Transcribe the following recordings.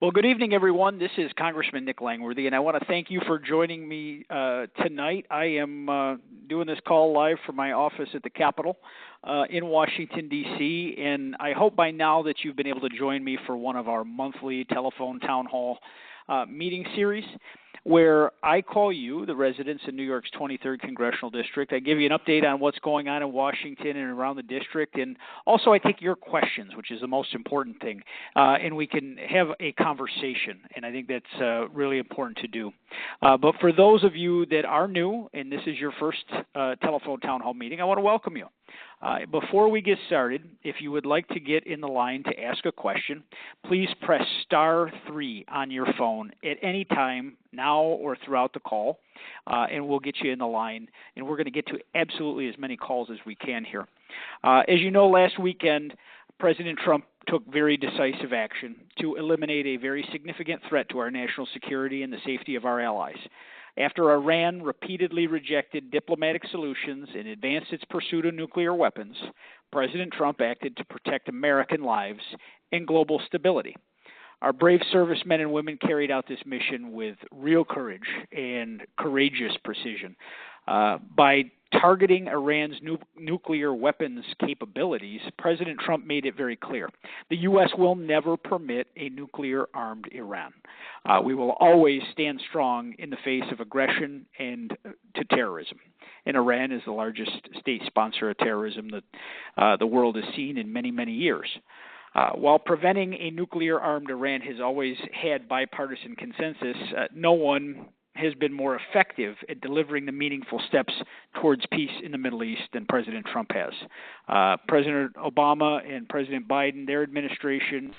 Well, good evening, everyone. This is Congressman Nick Langworthy, and I want to thank you for joining me tonight. I am doing this call live from my office at the Capitol in Washington, D.C., and I hope by now that you've been able to join me for one of our monthly telephone town hall meeting series, where I call you, the residents in New York's 23rd Congressional District. I give you an update on what's going on in Washington and around the district, and also I take your questions, which is the most important thing, and we can have a conversation, and I think that's really important to do. But for those of you that are new, and this is your first telephone town hall meeting, I want to welcome you. Before we get started, if you would like to get in the line to ask a question, please press *3 on your phone at any time, now or throughout the call, and we'll get you in the line. And we're going to get to absolutely as many calls as we can here. As you know, last weekend, President Trump took very decisive action to eliminate a very significant threat to our national security and the safety of our allies. After Iran repeatedly rejected diplomatic solutions and advanced its pursuit of nuclear weapons, President Trump acted to protect American lives and global stability. Our brave servicemen and women carried out this mission with real courage and courageous precision. By targeting Iran's nuclear weapons capabilities, President Trump made it very clear. The U.S. will never permit a nuclear-armed Iran. We will always stand strong in the face of aggression and to terrorism. And Iran is the largest state sponsor of terrorism that the world has seen in many, many years. While preventing a nuclear-armed Iran has always had bipartisan consensus, no one has been more effective at delivering the meaningful steps towards peace in the Middle East than President Trump has. President Obama and President Biden, their administration,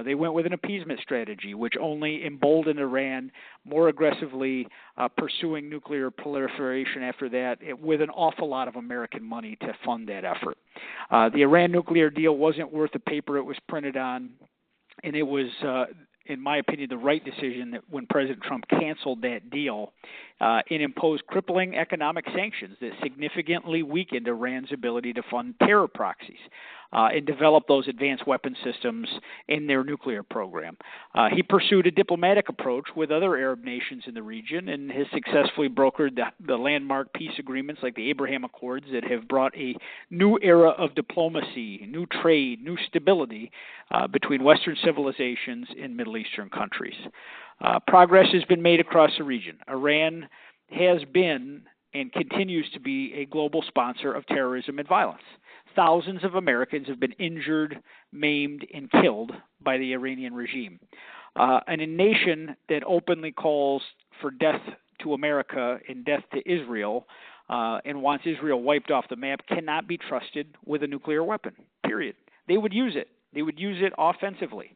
they went with an appeasement strategy, which only emboldened Iran more aggressively pursuing nuclear proliferation after that, with an awful lot of American money to fund that effort. The Iran nuclear deal wasn't worth the paper it was printed on, and it was in my opinion, the right decision that when President Trump canceled that deal and imposed crippling economic sanctions that significantly weakened Iran's ability to fund terror proxies and develop those advanced weapon systems in their nuclear program. He pursued a diplomatic approach with other Arab nations in the region and has successfully brokered the landmark peace agreements like the Abraham Accords that have brought a new era of diplomacy, new trade, new stability between Western civilizations and Middle Eastern countries. Progress has been made across the region. Iran has been and continues to be a global sponsor of terrorism and violence. Thousands of Americans have been injured, maimed, and killed by the Iranian regime. And a nation that openly calls for death to America and death to Israel and wants Israel wiped off the map cannot be trusted with a nuclear weapon, period. They would use it. They would use it offensively.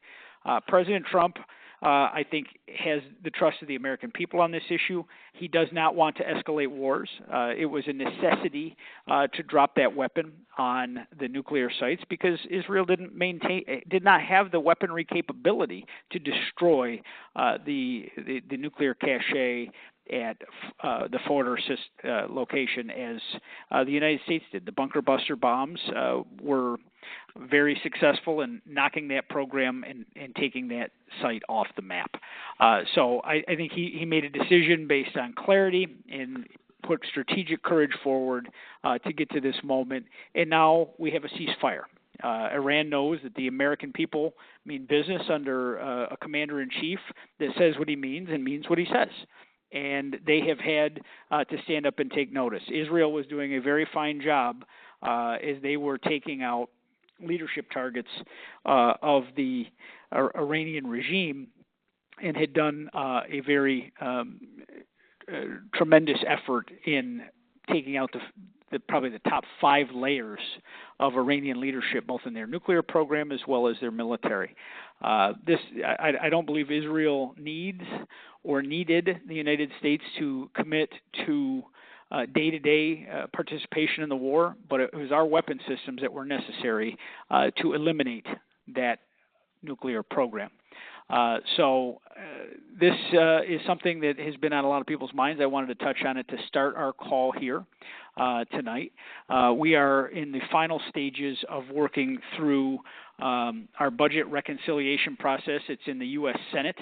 President Trump, I think, has the trust of the American people on this issue. He does not want to escalate wars. It was a necessity to drop that weapon on the nuclear sites because Israel did not have the weaponry capability to destroy the nuclear cache at the Forder location as the United States did. The bunker buster bombs were very successful in knocking that program and taking that site off the map. So I think he made a decision based on clarity and put strategic courage forward to get to this moment. And now we have a ceasefire. Iran knows that the American people mean business under a commander-in-chief that says what he means and means what he says. And they have had to stand up and take notice. Israel was doing a very fine job as they were taking out leadership targets of the Iranian regime and had done a very tremendous effort in taking out probably the top 5 layers of Iranian leadership, both in their nuclear program as well as their military. I don't believe Israel needs or needed the United States to commit to day-to-day participation in the war, but it was our weapon systems that were necessary to eliminate that nuclear program. So this is something that has been on a lot of people's minds. I wanted to touch on it to start our call here. tonight. We are in the final stages of working through our budget reconciliation process. It's in the U.S. Senate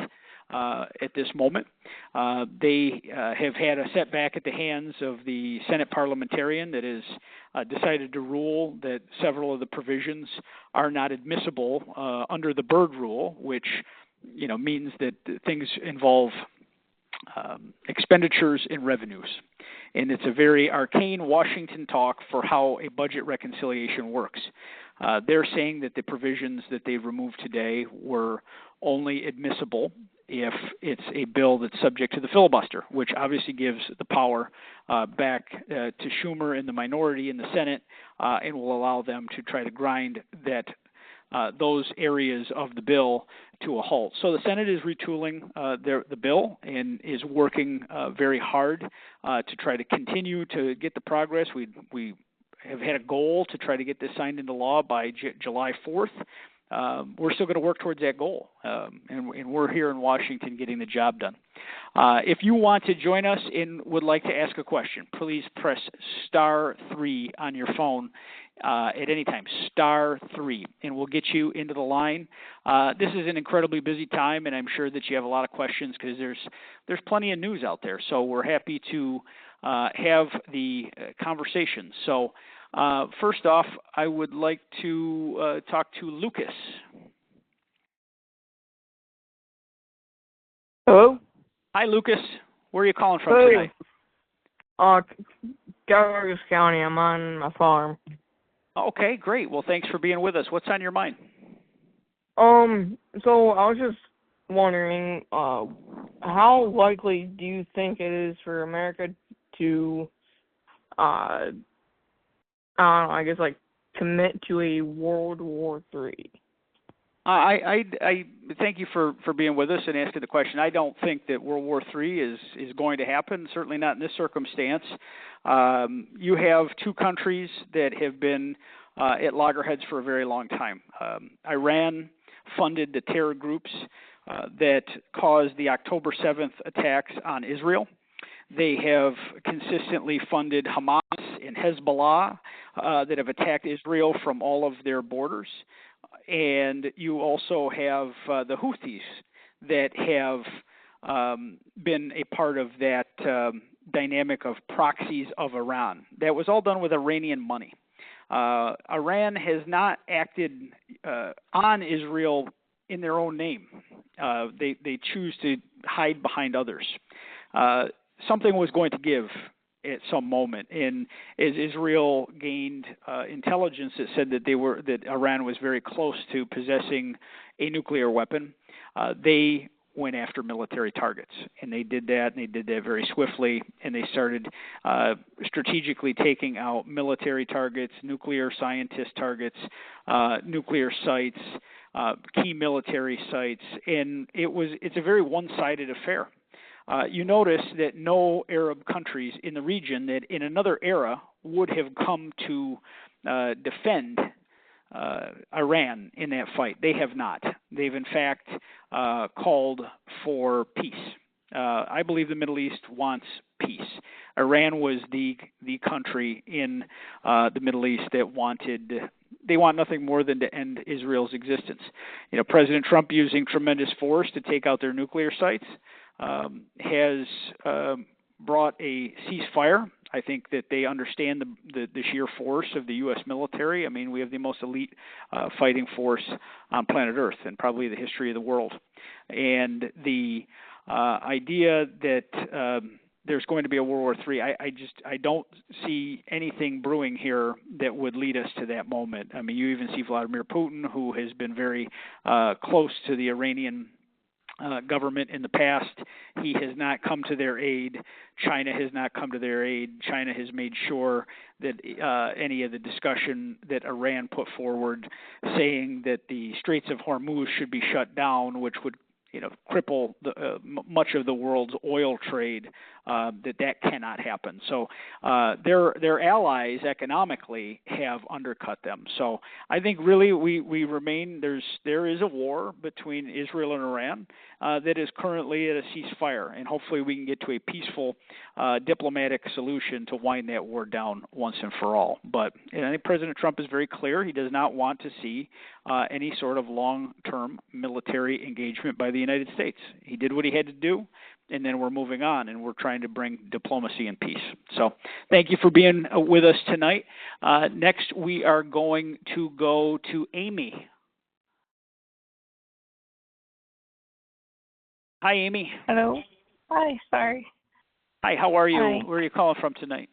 at this moment. They have had a setback at the hands of the Senate parliamentarian that has decided to rule that several of the provisions are not admissible under the Byrd Rule, which means that things involve expenditures and revenues. And it's a very arcane Washington talk for how a budget reconciliation works. They're saying that the provisions that they've removed today were only admissible if it's a bill that's subject to the filibuster, which obviously gives the power back to Schumer and the minority in the Senate and will allow them to try to grind those areas of the bill to a halt. So the Senate is retooling the bill and is working very hard to try to continue to get the progress. We have had a goal to try to get this signed into law by July 4th. We're still going to work towards that goal, and we're here in Washington getting the job done. If you want to join us and would like to ask a question, please press *3 on your phone at any time, *3, and we'll get you into the line. This is an incredibly busy time, and I'm sure that you have a lot of questions because there's plenty of news out there. So we're happy to have the conversation. So first off, I would like to talk to Lucas. Hello? Hi, Lucas. Where are you calling from tonight? Douglas County. I'm on my farm. Okay, great. Well, thanks for being with us. What's on your mind? So I was just wondering, how likely do you think it is for America to, I don't know, I guess commit to a World War III? I thank you for being with us and asking the question. I don't think that World War III is going to happen, certainly not in this circumstance. You have two countries that have been at loggerheads for a very long time. Iran funded the terror groups that caused the October 7th attacks on Israel. They have consistently funded Hamas and Hezbollah that have attacked Israel from all of their borders. And you also have the Houthis that have been a part of that dynamic of proxies of Iran. That was all done with Iranian money. Iran has not acted on Israel in their own name. They choose to hide behind others. Something was going to give at some moment, and as Israel gained intelligence that said that Iran was very close to possessing a nuclear weapon, they went after military targets, and they did that very swiftly, and they started strategically taking out military targets, nuclear scientist targets, nuclear sites, key military sites, and it's a very one-sided affair. You notice that no Arab countries in the region that in another era would have come to defend Iran in that fight. They have not. They've in fact called for peace. I believe the Middle East wants peace. Iran was the country in the Middle East that they want nothing more than to end Israel's existence. President Trump, using tremendous force to take out their nuclear sites, has brought a ceasefire. I think that they understand the sheer force of the U.S. military. I mean, we have the most elite fighting force on planet Earth and probably the history of the world. And the idea that there's going to be a World War III, I don't see anything brewing here that would lead us to that moment. I mean, you even see Vladimir Putin, who has been very close to the Iranian government in the past. He has not come to their aid. China has not come to their aid. China has made sure that any of the discussion that Iran put forward, saying that the Straits of Hormuz should be shut down, which would cripple much of the world's oil trade, that cannot happen. So their allies economically have undercut them. So I think really we remain there is a war between Israel and Iran that is currently at a ceasefire, and hopefully we can get to a peaceful diplomatic solution to wind that war down once and for all. But I think President Trump is very clear; he does not want to see any sort of long-term military engagement by the United States. He did what he had to do, and then we're moving on, and we're trying to bring diplomacy and peace. So thank you for being with us tonight. Next, we are going to go to Amy. Hi, Amy. Hello. Hi, sorry. Hi, how are you? Hi. Where are you calling from tonight?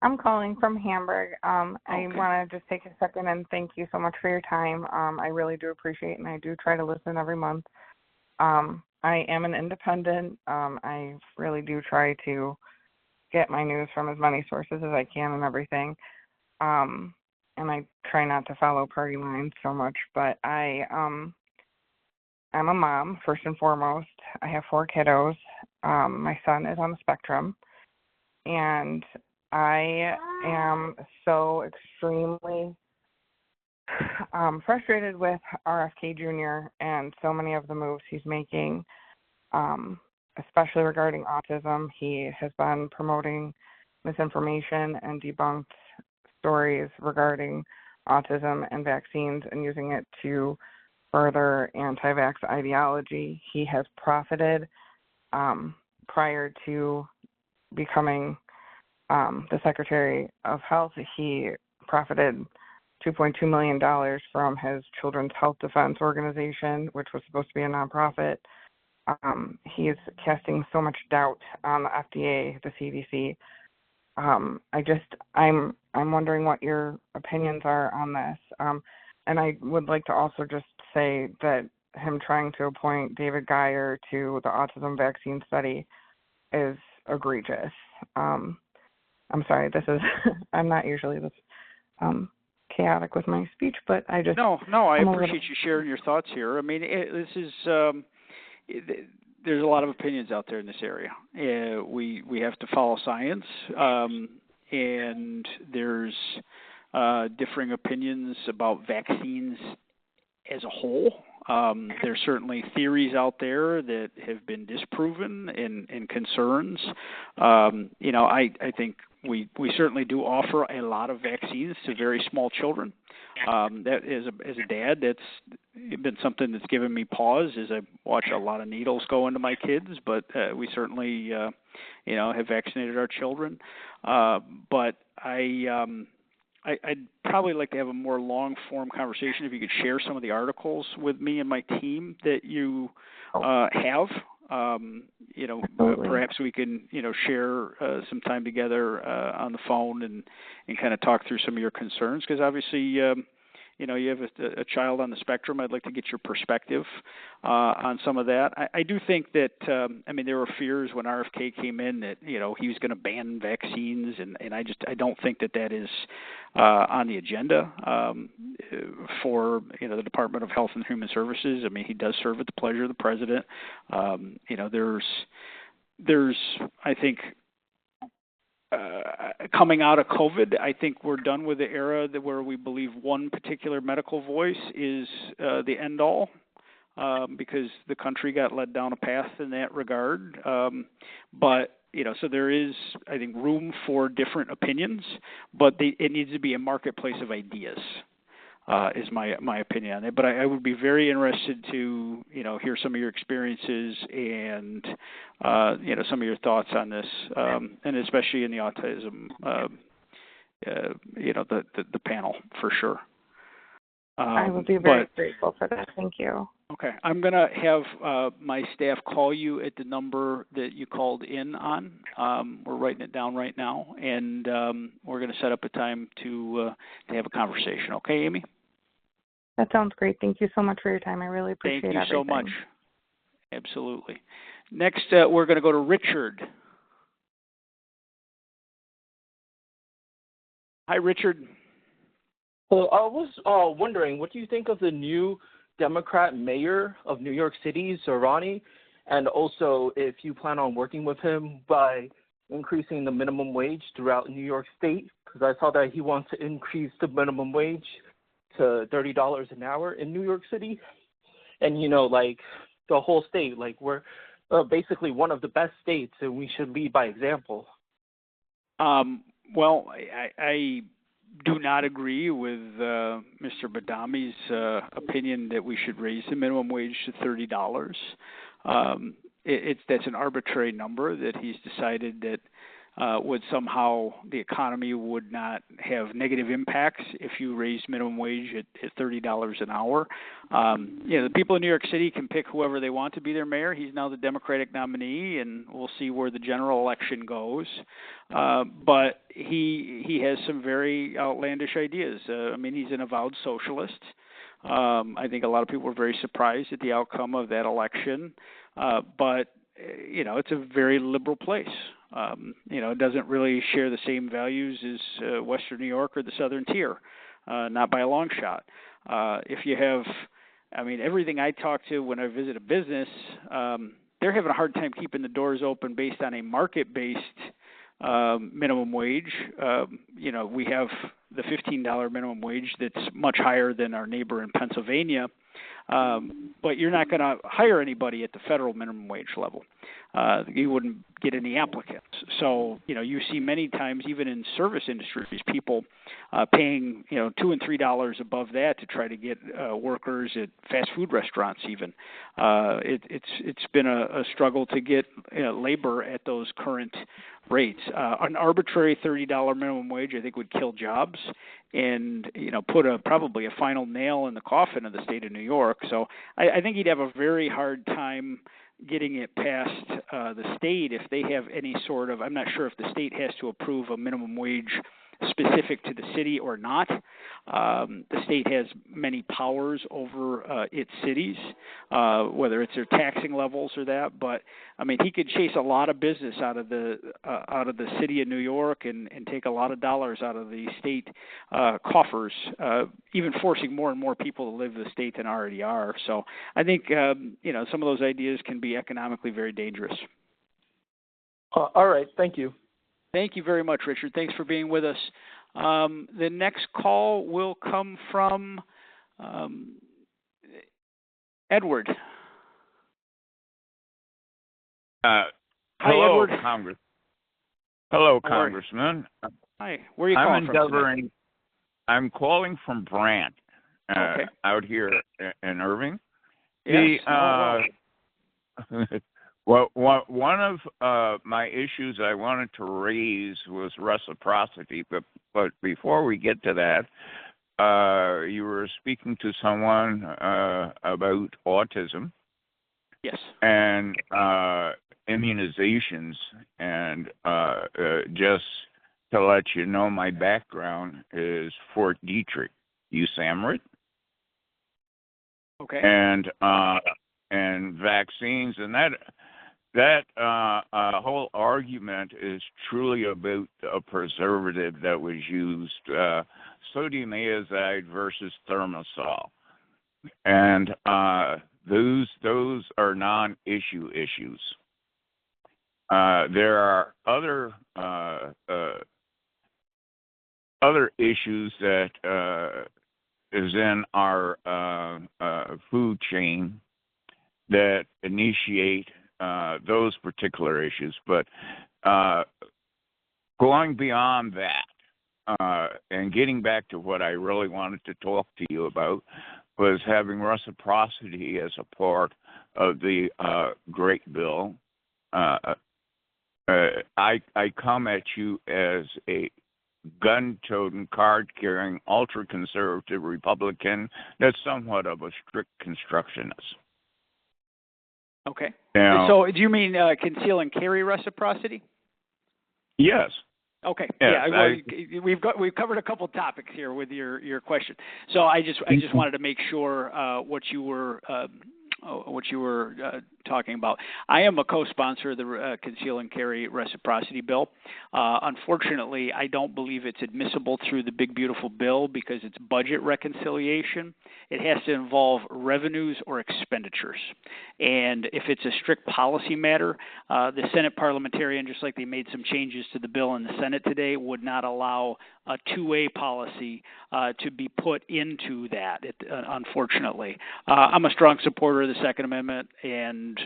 I'm calling from Hamburg. I Okay. want to just take a second and thank you so much for your time. I really do appreciate it, and I do try to listen every month. I am an independent. I really do try to get my news from as many sources as I can and everything. And I try not to follow party lines so much, but I'm a mom, first and foremost. I have 4 kiddos. My son is on the spectrum, and I am so extremely frustrated with RFK Jr. and so many of the moves he's making, especially regarding autism. He has been promoting misinformation and debunked stories regarding autism and vaccines and using it to further anti-vax ideology. He has profited prior to becoming the Secretary of Health. He profited $2.2 million from his Children's Health Defense Organization, which was supposed to be a nonprofit. He is casting so much doubt on the FDA, the CDC. I'm wondering what your opinions are on this. And I would like to also just say that him trying to appoint David Geyer to the autism vaccine study is egregious. I'm sorry, I'm not usually this chaotic with my speech, but I just... No, I appreciate you sharing your thoughts here. I mean, there's a lot of opinions out there in this area. We have to follow science, and there's differing opinions about vaccines as a whole. There's certainly theories out there that have been disproven and concerns. I think we certainly do offer a lot of vaccines to very small children. That as a dad, that's been something that's given me pause as I watch a lot of needles go into my kids. But we certainly, have vaccinated our children. But I'd probably like to have a more long-form conversation if you could share some of the articles with me and my team that you have. Perhaps we can, share some time together on the phone and kind of talk through some of your concerns, because obviously, you have a child on the spectrum. I'd like to get your perspective on some of that. I do think that, there were fears when RFK came in that, he was going to ban vaccines, and I don't think that is on the agenda for, the Department of Health and Human Services. I mean, he does serve at the pleasure of the president. There's, I think, coming out of COVID, I think we're done with the era where we believe one particular medical voice is the end-all, because the country got led down a path in that regard. So there is, I think, room for different opinions, but it needs to be a marketplace of ideas, is my opinion on it. But I would be very interested to, hear some of your experiences and, some of your thoughts on this, and especially in the autism, the panel for sure. I would be very grateful for that. Thank you. Okay. I'm going to have my staff call you at the number that you called in on. We're writing it down right now, and we're going to set up a time to have a conversation. Okay, Amy? That sounds great. Thank you so much for your time. I really appreciate it. Thank you so much. Absolutely. Next, we're going to go to Richard. Hi, Richard. Well, I was wondering, what do you think of the new Democrat mayor of New York City, Zorani? And also, if you plan on working with him by increasing the minimum wage throughout New York State, because I saw that he wants to increase the minimum wage to $30 an hour in New York City. And, like the whole state, like we're basically one of the best states, and we should lead by example. Well, I do not agree with Mr. Badami's opinion that we should raise the minimum wage to $30. That's an arbitrary number that he's decided that would somehow the economy would not have negative impacts if you raise minimum wage at $30 an hour. The people in New York City can pick whoever they want to be their mayor. He's now the Democratic nominee, and we'll see where the general election goes. But he has some very outlandish ideas. He's an avowed socialist. I think a lot of people were very surprised at the outcome of that election. But it's a very liberal place. It doesn't really share the same values as Western New York or the Southern Tier, not by a long shot. If you have, everything I talk to when I visit a business, they're having a hard time keeping the doors open based on a market-based minimum wage. We have the $15 minimum wage that's much higher than our neighbor in Pennsylvania. But you're not going to hire anybody at the federal minimum wage level. You wouldn't get any applicants. So, you see many times, even in service industries, people paying, $2 and $3 above that to try to get workers at fast food restaurants even. It's been a struggle to get labor at those current rates. An arbitrary $30 minimum wage, I think, would kill jobs and put probably a final nail in the coffin of the state of New York. So I think he'd have a very hard time getting it past the state if they have any sort of, I'm not sure if the state has to approve a minimum wage specific to the city or not. The state has many powers over its cities, whether it's their taxing levels or that. But he could chase a lot of business out of the city of New York and take a lot of dollars out of the state coffers, even forcing more and more people to live in the state than already are. So I think some of those ideas can be economically very dangerous. All right, thank you. Thank you very much, Richard. Thanks for being with us. The next call will come from Edward. Hello, Hi, Edward. Hello, Congressman. Hi. Where are you calling from? I'm calling from Brant, okay. out here in Irving. Yes. Well, one of my issues I wanted to raise was reciprocity, but before we get to that, you were speaking to someone about autism. Yes. And immunizations, and just to let you know, my background is Fort Detrick, USAMRIT. Okay. And vaccines, and that whole argument is truly about a preservative that was used, sodium azide versus thimerosal, and those are non-issue issues. There are other issues that is in our food chain that initiate those particular issues. But going beyond that, and getting back to what I really wanted to talk to you about, was having reciprocity as a part of the Great Bill. I come at you as a gun-toting, card-carrying, ultra-conservative Republican that's somewhat of a strict constructionist. Okay. Now, so do you mean conceal and carry reciprocity? Yes. Okay. Yes, yeah. We've covered a couple topics here with your question. So I just wanted to make sure what you were what you were talking about. I am a co-sponsor of the Conceal and Carry Reciprocity Bill. Unfortunately, I don't believe it's admissible through the Big Beautiful Bill because it's budget reconciliation. It has to involve revenues or expenditures. And if it's a strict policy matter, the Senate parliamentarian, just like they made some changes to the bill in the Senate today, would not allow a two-way policy to be put into that, unfortunately. I'm a strong supporter of the Second Amendment, and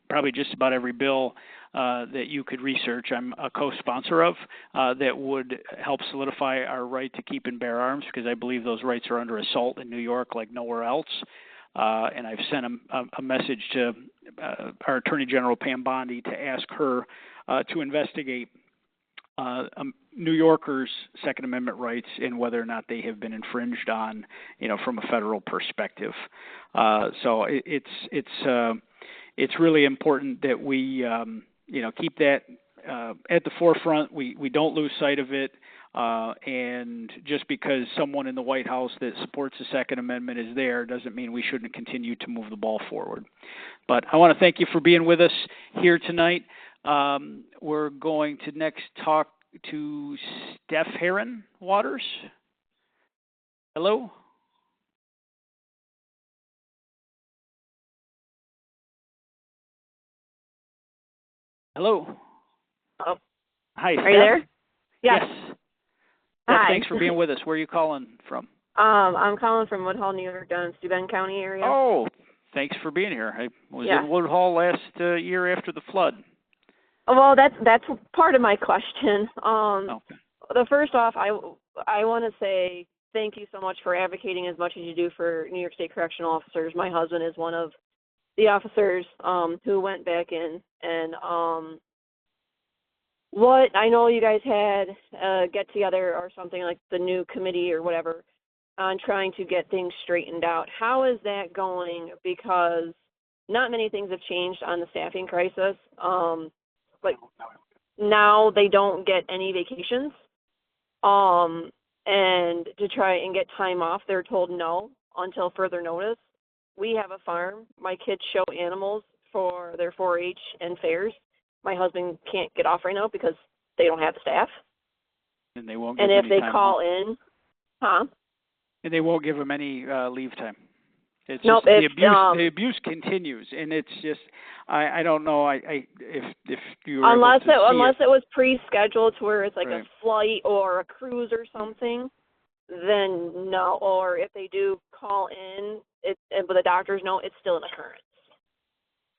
probably just about every bill that you could research, I'm a co-sponsor of that would help solidify our right to keep and bear arms, because I believe those rights are under assault in New York like nowhere else. And I've sent a message to our Attorney General Pam Bondi to ask her to investigate New Yorkers' Second Amendment rights and whether or not they have been infringed on, from a federal perspective. So it's really important that we keep that at the forefront. We don't lose sight of it. And just because someone in the White House that supports the Second Amendment is there doesn't mean we shouldn't continue to move the ball forward. But I want to thank you for being with us here tonight. We're going to next talk to Steph Heron Waters. Hello? Hello? Oh. Hi, Steph. Are you there? Yes. Hi. Thanks for being with us. Where are you calling from? I'm calling from Woodhull, New York, down in Steuben County area. Oh, thanks for being here. I was in Woodhull last year after the flood. Well, that's part of my question. Okay. The first off, I want to say thank you so much for advocating as much as you do for New York State correctional officers. My husband is one of the officers who went back in, and what I know you guys had a get together or something like the new committee or whatever on trying to get things straightened out. How is that going? Because not many things have changed on the staffing crisis. Like now they don't get any vacations, and to try and get time off, they're told no until further notice. We have a farm. My kids show animals for their 4-H and fairs. My husband can't get off right now because they don't have staff. And they won't give And if any they time call off. in, And they won't give them any leave time. It's nope, just the abuse continues, and it's just I don't know if you were unless it it was pre-scheduled to where it's like right. a flight or a cruise or something, then no. Or if they do call in, but the doctors know it's still an occurrence.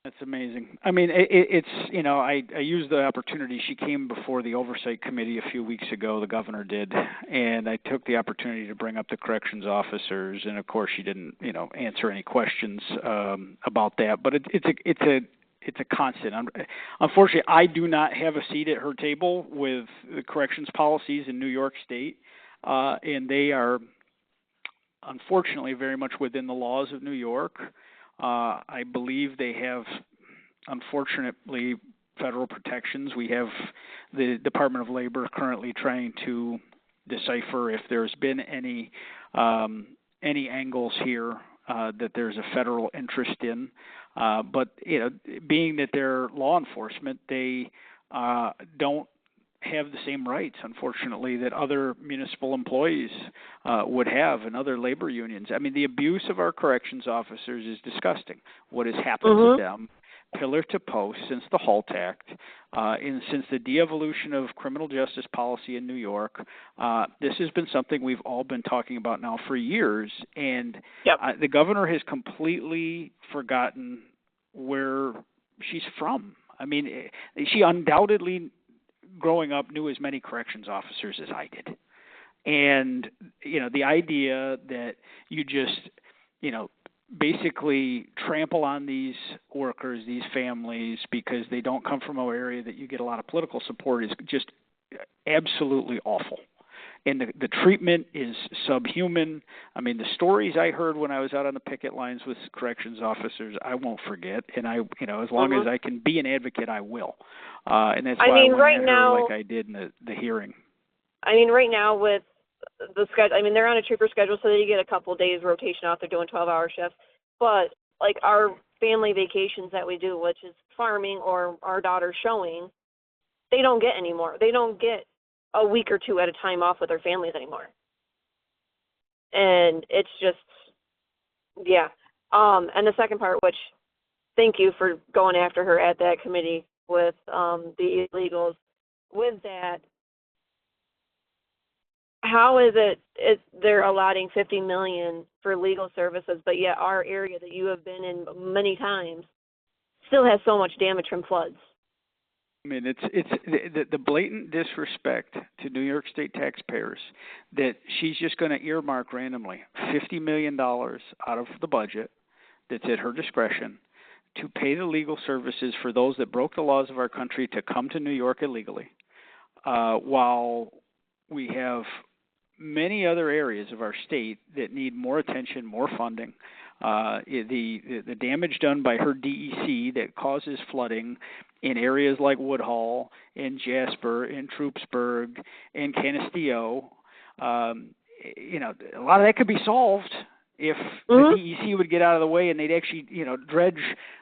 That's amazing. I mean, it's I used the opportunity. She came before the Oversight Committee a few weeks ago, the governor did, and I took the opportunity to bring up the corrections officers, and of course she didn't, answer any questions about that. But it's a constant. Unfortunately, I do not have a seat at her table with the corrections policies in New York State, and they are unfortunately very much within the laws of New York. I believe they have, unfortunately, federal protections. We have the Department of Labor currently trying to decipher if there's been any angles here that there's a federal interest in. But being that they're law enforcement, they don't have the same rights, unfortunately, that other municipal employees would have and other labor unions. I mean, the abuse of our corrections officers is disgusting. What has happened to them, pillar to post, since the HALT Act, and since the de-evolution of criminal justice policy in New York, this has been something we've all been talking about now for years, and the governor has completely forgotten where she's from. I mean, she undoubtedly growing up knew as many corrections officers as I did. And, the idea that you just, basically trample on these workers, these families, because they don't come from an area that you get a lot of political support is just absolutely awful. And the treatment is subhuman. I mean, the stories I heard when I was out on the picket lines with corrections officers, I won't forget. And as long as I can be an advocate, I will. And that's why I went at her like I did in the hearing. I mean, right now with the schedule, they're on a trooper schedule, so they get a couple of days rotation out. They're doing 12-hour shifts. but like our family vacations that we do, which is farming or our daughter showing, they don't get anymore. They don't get a week or two at a time off with their families anymore. And it's just, yeah. And the second part, which thank you for going after her at that committee with the illegals. With that, how is it they're allotting $50 million for legal services, but yet our area that you have been in many times still has so much damage from floods? I mean, it's the blatant disrespect to New York State taxpayers that she's just going to earmark randomly $50 million out of the budget that's at her discretion to pay the legal services for those that broke the laws of our country to come to New York illegally, while we have many other areas of our state that need more attention, more funding. The damage done by her DEC that causes flooding in areas like Woodhull, in Jasper, in Troopsburg, in Canisteo, a lot of that could be solved if the DEC would get out of the way and they'd actually, dredge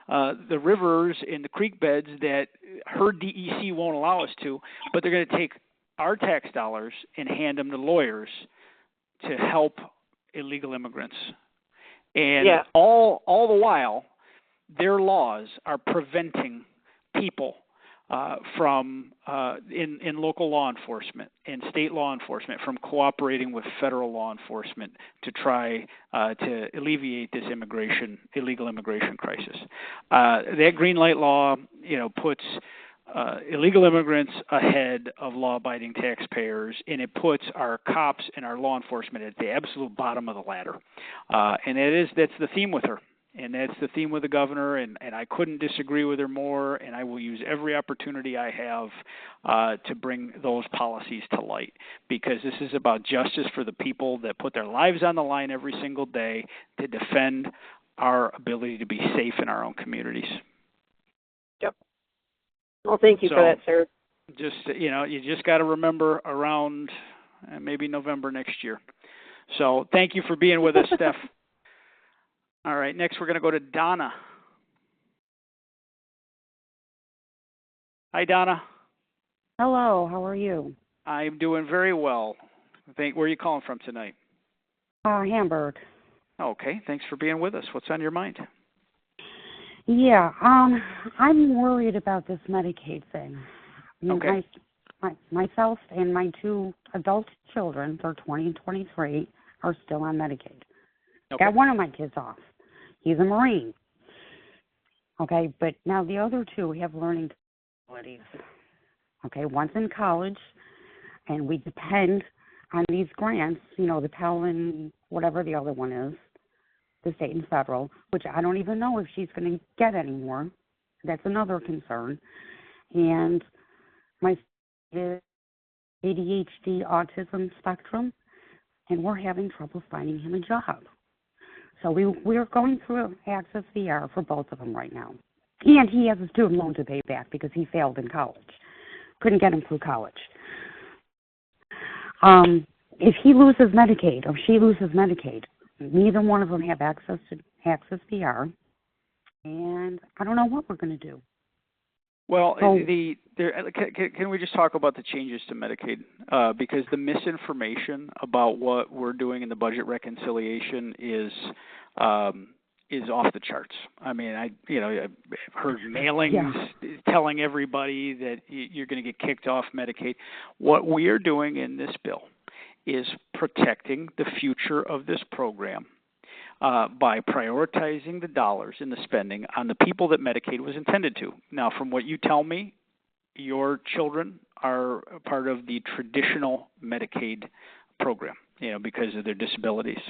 the rivers and the creek beds that her DEC won't allow us to, but they're going to take our tax dollars and hand them to lawyers to help illegal immigrants. And all the while, their laws are preventing people from in local law enforcement and state law enforcement from cooperating with federal law enforcement to try to alleviate this illegal immigration crisis. That green light law, puts illegal immigrants ahead of law-abiding taxpayers, and it puts our cops and our law enforcement at the absolute bottom of the ladder. And that's the theme with her, and that's the theme with the governor, and I couldn't disagree with her more, and I will use every opportunity I have to bring those policies to light, because this is about justice for the people that put their lives on the line every single day to defend our ability to be safe in our own communities. Yep. Well, thank you for that, sir. Just, you just got to remember around maybe November next year. So thank you for being with us, Steph. All right, next we're going to go to Donna. Hi, Donna. Hello, how are you? I'm doing very well. Where are you calling from tonight? Hamburg. Okay, thanks for being with us. What's on your mind? Yeah, I'm worried about this Medicaid thing. Okay. Myself and my two adult children, they're 20 and 23, are still on Medicaid. Okay. Got one of my kids off. He's a Marine. Okay, but now the other two have learning disabilities. Okay, one's in college, and we depend on these grants, the Pell and whatever the other one is, the state and federal, which I don't even know if she's going to get anymore. That's another concern. And my is ADHD autism spectrum, and we're having trouble finding him a job. So we're going through Access VR for both of them right now. And he has a student loan to pay back because he failed in college. Couldn't get him through college. If he loses Medicaid or she loses Medicaid, neither one of them have access to Access VR, and I don't know what we're going to do. Well, can we just talk about the changes to Medicaid? Because the misinformation about what we're doing in the budget reconciliation is off the charts. I mean, I've heard mailings telling everybody that you're going to get kicked off Medicaid. What we are doing in this bill is protecting the future of this program by prioritizing the dollars in the spending on the people that Medicaid was intended to. Now, from what you tell me, your children are part of the traditional Medicaid program, because of their disabilities.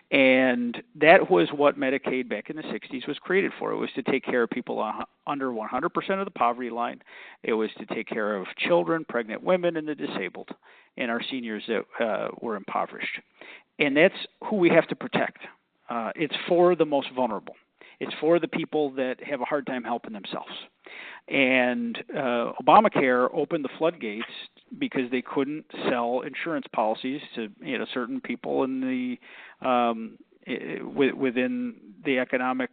And that was what Medicaid back in the 60s was created for. It was to take care of people under 100% of the poverty line. It was to take care of children, pregnant women, and the disabled, and our seniors that were impoverished. And that's who we have to protect. It's for the most vulnerable. It's for the people that have a hard time helping themselves. And Obamacare opened the floodgates because they couldn't sell insurance policies to certain people in the within the economic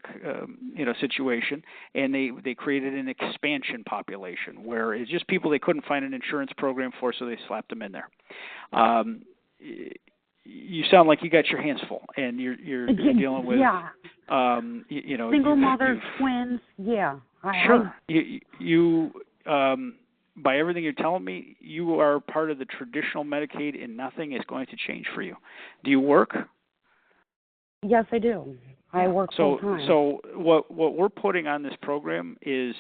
situation, and they created an expansion population where it's just people they couldn't find an insurance program for, so they slapped them in there. You sound like you got your hands full, and you're dealing with single mothers, twins. Yeah, sure. You by everything you're telling me, you are part of the traditional Medicaid, and nothing is going to change for you. Do you work? Yes, I do. I work full time. So what we're putting on this program is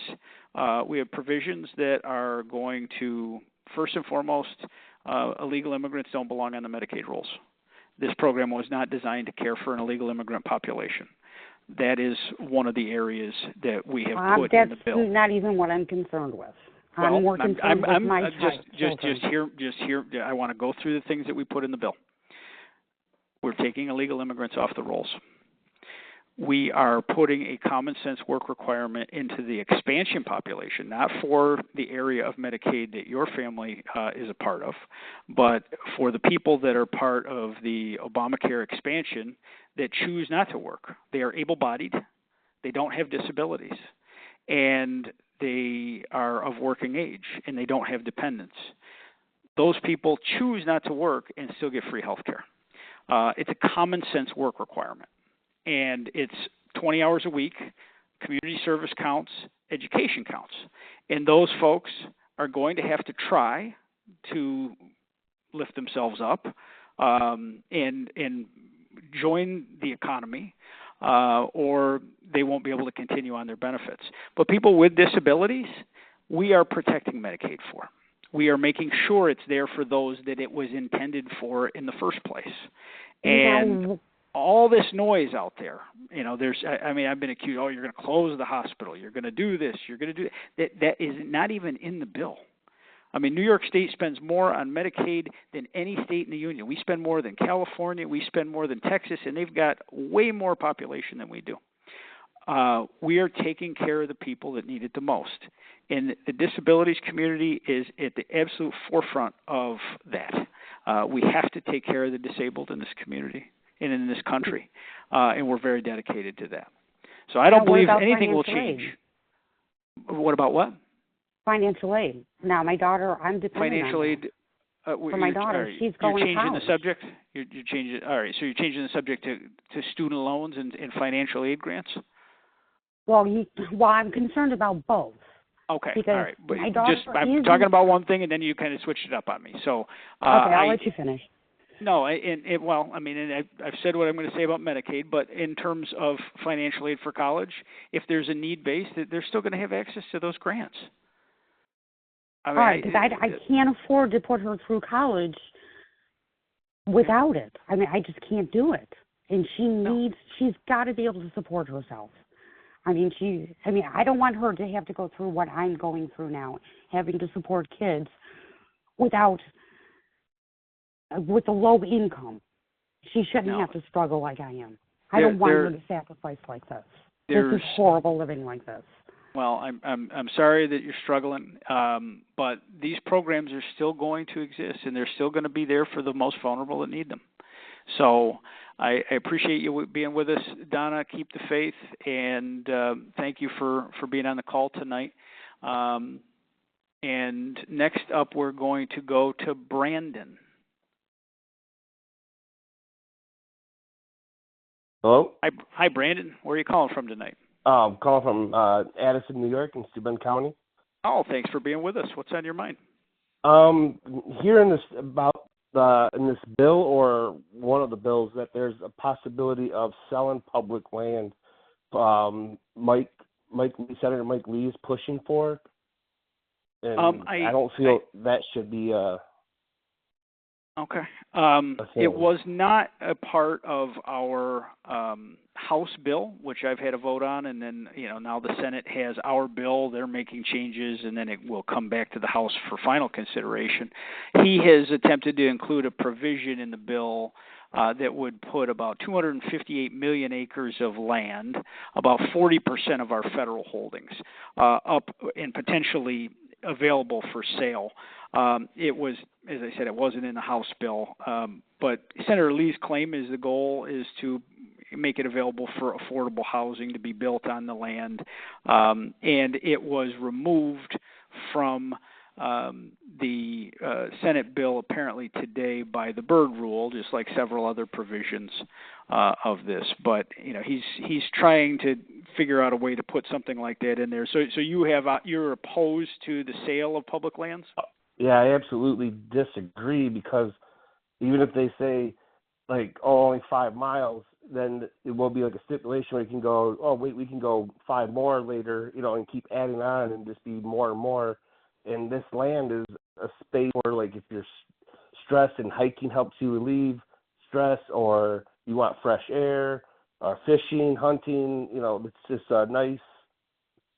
we have provisions that are going to, first and foremost, illegal immigrants don't belong on the Medicaid rolls. This program was not designed to care for an illegal immigrant population. That is one of the areas that we have put in the bill. That's not even what I'm concerned with. I'm more concerned with my just here. I want to go through the things that we put in the bill. We're taking illegal immigrants off the rolls. We are putting a common sense work requirement into the expansion population, not for the area of Medicaid that your family is a part of, but for the people that are part of the Obamacare expansion that choose not to work. They are able-bodied, they don't have disabilities, and they are of working age, and they don't have dependents. Those people choose not to work and still get free health care. It's a common sense work requirement, and it's 20 hours a week, community service counts, education counts, and those folks are going to have to try to lift themselves up and join the economy, or they won't be able to continue on their benefits. But people with disabilities, we are protecting Medicaid for. We are making sure it's there for those that it was intended for in the first place. And all this noise out there, I've been accused, you're going to close the hospital, you're going to do this, you're going to do that. That is not even in the bill. I mean, New York State spends more on Medicaid than any state in the union. We spend more than California, we spend more than Texas, and they've got way more population than we do. We are taking care of the people that need it the most. And the disabilities community is at the absolute forefront of that. We have to take care of the disabled in this community and in this country, and we're very dedicated to that. So I don't believe anything will change. What about what? Financial aid. Now, my daughter, I'm dependent financial on aid. For my daughter, she's going to college. You're changing the subject? You're changing. All right, so you're changing the subject to student loans and financial aid grants? Well, I'm concerned about both. Okay, because all right. But I'm talking about one thing, and then you kind of switched it up on me. So okay, I'll let you finish. No, I've said what I'm going to say about Medicaid, but in terms of financial aid for college, if there's a need base, they're still going to have access to those grants. All right, because I can't afford to put her through college without it. I mean, I just can't do it. And she's got to be able to support herself. I don't want her to have to go through what I'm going through now, having to support kids with a low income. She shouldn't have to struggle like I am. I don't want her to sacrifice like this. This is horrible living like this. Well, I'm sorry that you're struggling, but these programs are still going to exist, and they're still going to be there for the most vulnerable that need them. So I appreciate you being with us, Donna. Keep the faith, and thank you for being on the call tonight. And next up, we're going to go to Brandon. Hello? Hi, Brandon. Where are you calling from tonight? I'm calling from Addison, New York, in Steuben County. Oh, thanks for being with us. What's on your mind? Hearing this in this bill or one of the bills that there's a possibility of selling public land. Senator Mike Lee is pushing for, and I don't feel that should be okay. It was not a part of our House bill, which I've had a vote on, and then now the Senate has our bill. They're making changes, and then it will come back to the House for final consideration. He has attempted to include a provision in the bill that would put about 258 million acres of land, about 40% of our federal holdings, up and potentially available for sale. It was, as I said, it wasn't in the House bill, but Senator Lee's claim is the goal is to make it available for affordable housing to be built on the land, and it was removed from the Senate bill apparently today by the Byrd Rule, just like several other provisions of this. But he's trying to figure out a way to put something like that in there. So you're opposed to the sale of public lands? Yeah, I absolutely disagree, because even if they say only 5 miles, then it will be like a stipulation where you can go, oh wait, we can go 5 more later, and keep adding on and just be more and more. And this land is a space where, if you're stressed and hiking helps you relieve stress, or you want fresh air, or fishing, hunting, it's just a nice,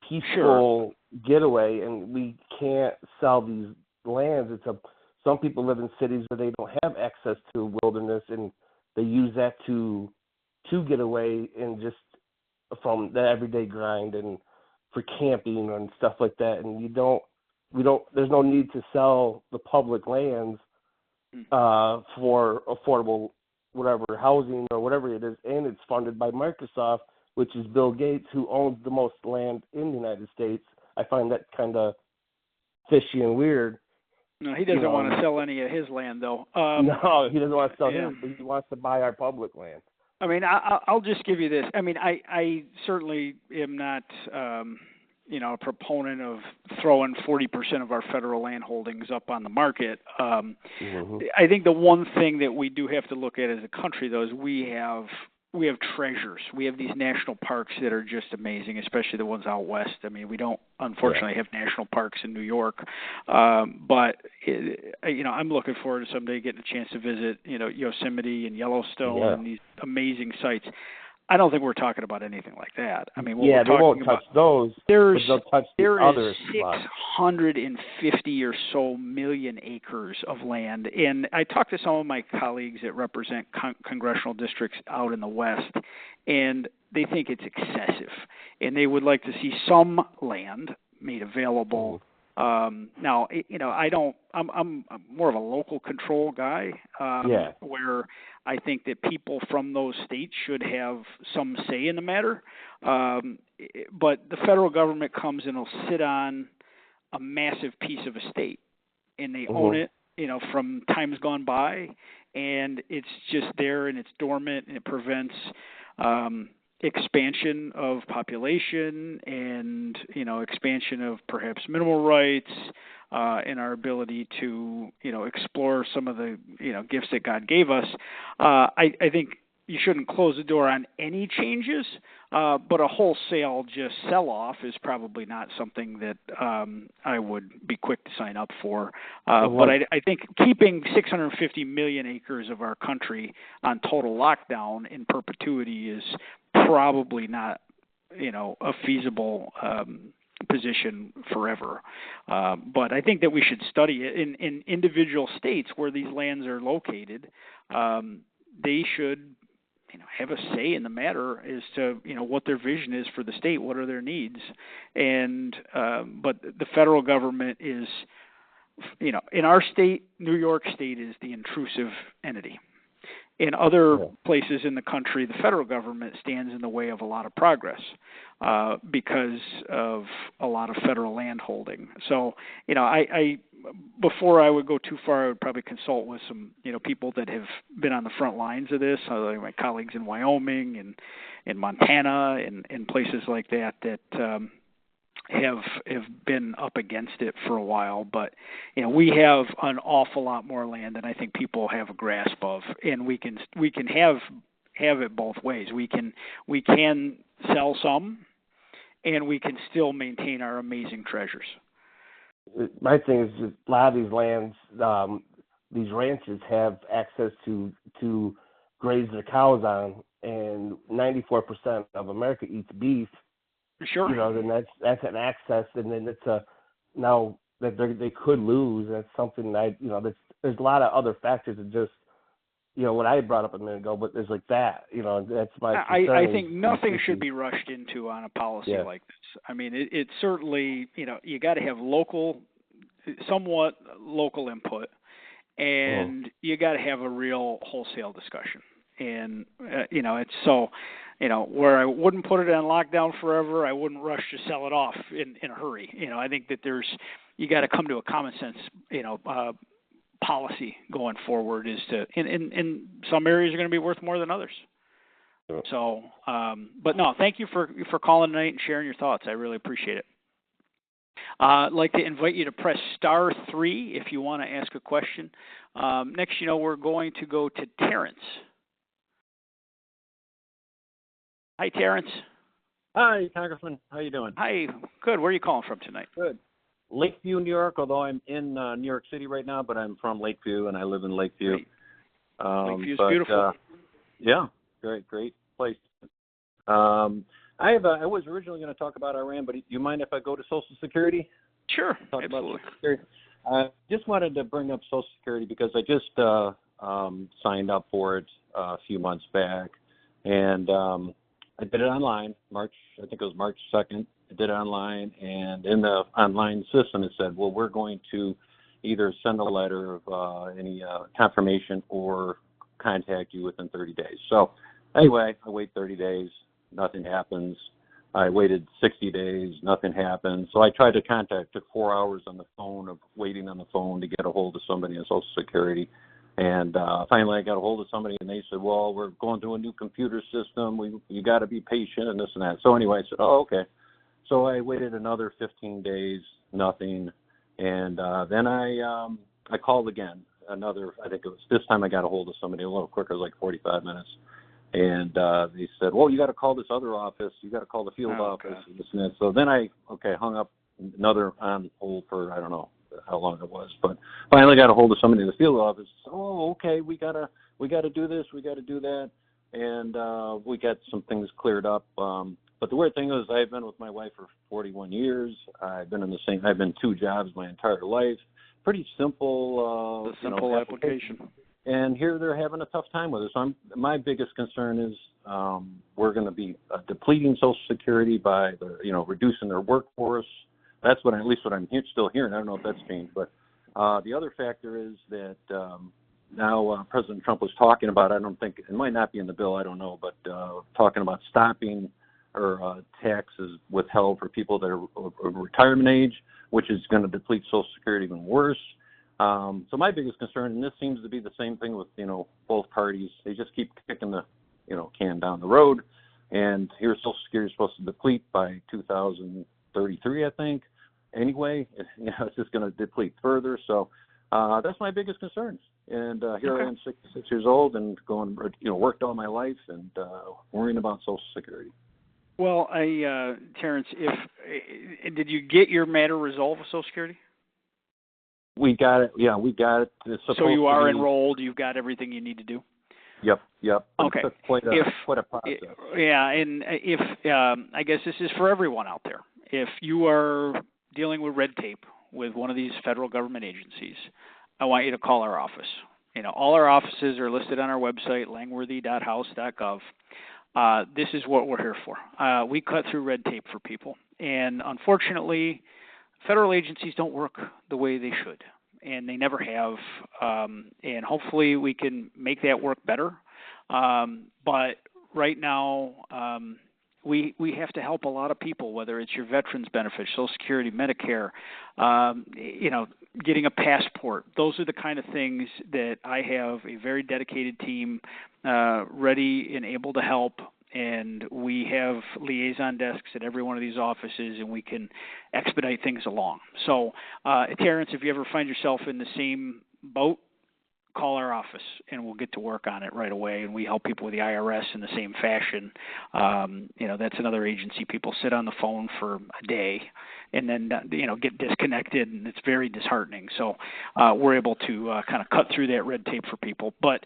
peaceful getaway. And we can't sell these lands. Some people live in cities where they don't have access to wilderness, and they use that to get away and just from the everyday grind and for camping and stuff like that. And there's no need to sell the public lands for affordable whatever housing or whatever it is, and it's funded by Microsoft, which is Bill Gates, who owns the most land in the United States. I find that kind of fishy and weird. No, he doesn't want to sell any of his land, though. No, he doesn't want to sell his, but he wants to buy our public land. I mean, I'll just give you this. I mean, I certainly am not, a proponent of throwing 40% of our federal land holdings up on the market. I think the one thing that we do have to look at as a country, though, is we have treasures. We have these national parks that are just amazing, especially the ones out west. I mean, we don't, unfortunately, have national parks in New York, but I'm looking forward to someday getting a chance to visit, Yosemite and Yellowstone and these amazing sites. I don't think we're talking about anything like that. I mean, they won't touch those. There is 650 or so million acres of land, and I talked to some of my colleagues that represent congressional districts out in the West, and they think it's excessive, and they would like to see some land made available. Now, I'm more of a local control guy, where I think that people from those states should have some say in the matter. But the federal government comes and will sit on a massive piece of a state, and they own it, from times gone by, and it's just there and it's dormant, and it prevents expansion of population and expansion of perhaps mineral rights and our ability to explore some of the gifts that God gave us. I think you shouldn't close the door on any changes, but a wholesale just sell-off is probably not something that I would be quick to sign up for. But I think keeping 650 million acres of our country on total lockdown in perpetuity is probably not, a feasible position forever. But I think that we should study it in individual states where these lands are located. They should have a say in the matter as to what their vision is for the state, what are their needs, and but the federal government is, in our state, New York State is the intrusive entity. In other places in the country, the federal government stands in the way of a lot of progress because of a lot of federal land holding. So, I before I would go too far, I would probably consult with some, people that have been on the front lines of this, like my colleagues in Wyoming and in Montana and places like that have been up against it for a while. But we have an awful lot more land than I think people have a grasp of, and we can have it both ways. We can sell some, and we can still maintain our amazing treasures. My thing is just a lot of these lands, these ranches have access to graze their cows on, and 94% of America eats beef. Sure. Then that's an access, and then it's now that they could lose. That's something that there's a lot of other factors that just what I brought up a minute ago, but there's like that. That's my concern. I think nothing should be rushed into on a policy like this. I mean, it certainly you got to have somewhat local input, and you got to have a real wholesale discussion. And it's so, where I wouldn't put it on lockdown forever, I wouldn't rush to sell it off in a hurry. I think that you got to come to a common sense, policy going forward is to, in some areas are going to be worth more than others. So, but no, thank you for calling tonight and sharing your thoughts. I really appreciate it. I'd like to invite you to press *3 if you want to ask a question. Next, we're going to go to Terrence. Hi, Terrence. Hi, Congressman. How you doing? Hi. Good. Where are you calling from tonight? Good. Lakeview, New York, although I'm in New York City right now, but I'm from Lakeview, and I live in Lakeview. Lakeview's beautiful. Yeah, great place. I was originally going to talk about Iran, but you mind if I go to Social Security? Sure, talk absolutely. About Social Security. I just wanted to bring up Social Security because I just signed up for it a few months back, and I did it online. I think it was March 2nd. I did it online, and in the online system it said, well, we're going to either send a letter of any confirmation or contact you within 30 days. So anyway, I wait 30 days, nothing happens. I waited 60 days, nothing happened. So I tried to contact, took 4 hours on the phone of waiting on the phone to get a hold of somebody in Social Security. And finally I got a hold of somebody, and they said, well, we're going through a new computer system. You got to be patient and this and that. So anyway, I said, oh, okay. So I waited another 15 days, nothing. And then I called again. I think it was, this time I got a hold of somebody a little quicker, like 45 minutes. And they said, well, you got to call this other office. You got to call the field office. And this and that. So then I hung up, another on hold for, I don't know how long it was, but finally got a hold of somebody in the field office. Oh, okay, we gotta do this, we got to do that. And we got some things cleared up. But the weird thing is I've been with my wife for 41 years. I've been 2 jobs my entire life. Pretty simple, simple application. And here they're having a tough time with it. So my biggest concern is we're going to be depleting Social Security by reducing their workforce. That's what I'm still hearing. I don't know if that's changed, but the other factor is that now President Trump was talking about. I don't think it might not be in the bill. I don't know, but talking about stopping or taxes withheld for people that are of retirement age, which is going to deplete Social Security even worse. So my biggest concern, and this seems to be the same thing with both parties, they just keep kicking the can down the road. And here Social Security is supposed to deplete by 2033, I think. Anyway, it's just going to deplete further. So that's my biggest concerns. And here I am, 66 years old, and worked all my life and worrying about Social Security. Well, Terrence, did you get your matter resolved with Social Security? We got it. Yeah, we got it. So you are enrolled. You've got everything you need to do. Yep. Okay. It took quite a process. And if I guess this is for everyone out there. If you are dealing with red tape with one of these federal government agencies, I want you to call our office. All our offices are listed on our website, langworthy.house.gov. This is what we're here for. We cut through red tape for people. And unfortunately, federal agencies don't work the way they should, and they never have. And hopefully we can make that work better. But right now, we have to help a lot of people, whether it's your veterans benefits, Social Security, Medicare, getting a passport. Those are the kind of things that I have a very dedicated team ready and able to help. And we have liaison desks at every one of these offices, and we can expedite things along. So, Terrence, if you ever find yourself in the same boat, call our office, and we'll get to work on it right away. And we help people with the IRS in the same fashion. That's another agency. People sit on the phone for a day and then, get disconnected, and it's very disheartening. So we're able to kind of cut through that red tape for people. But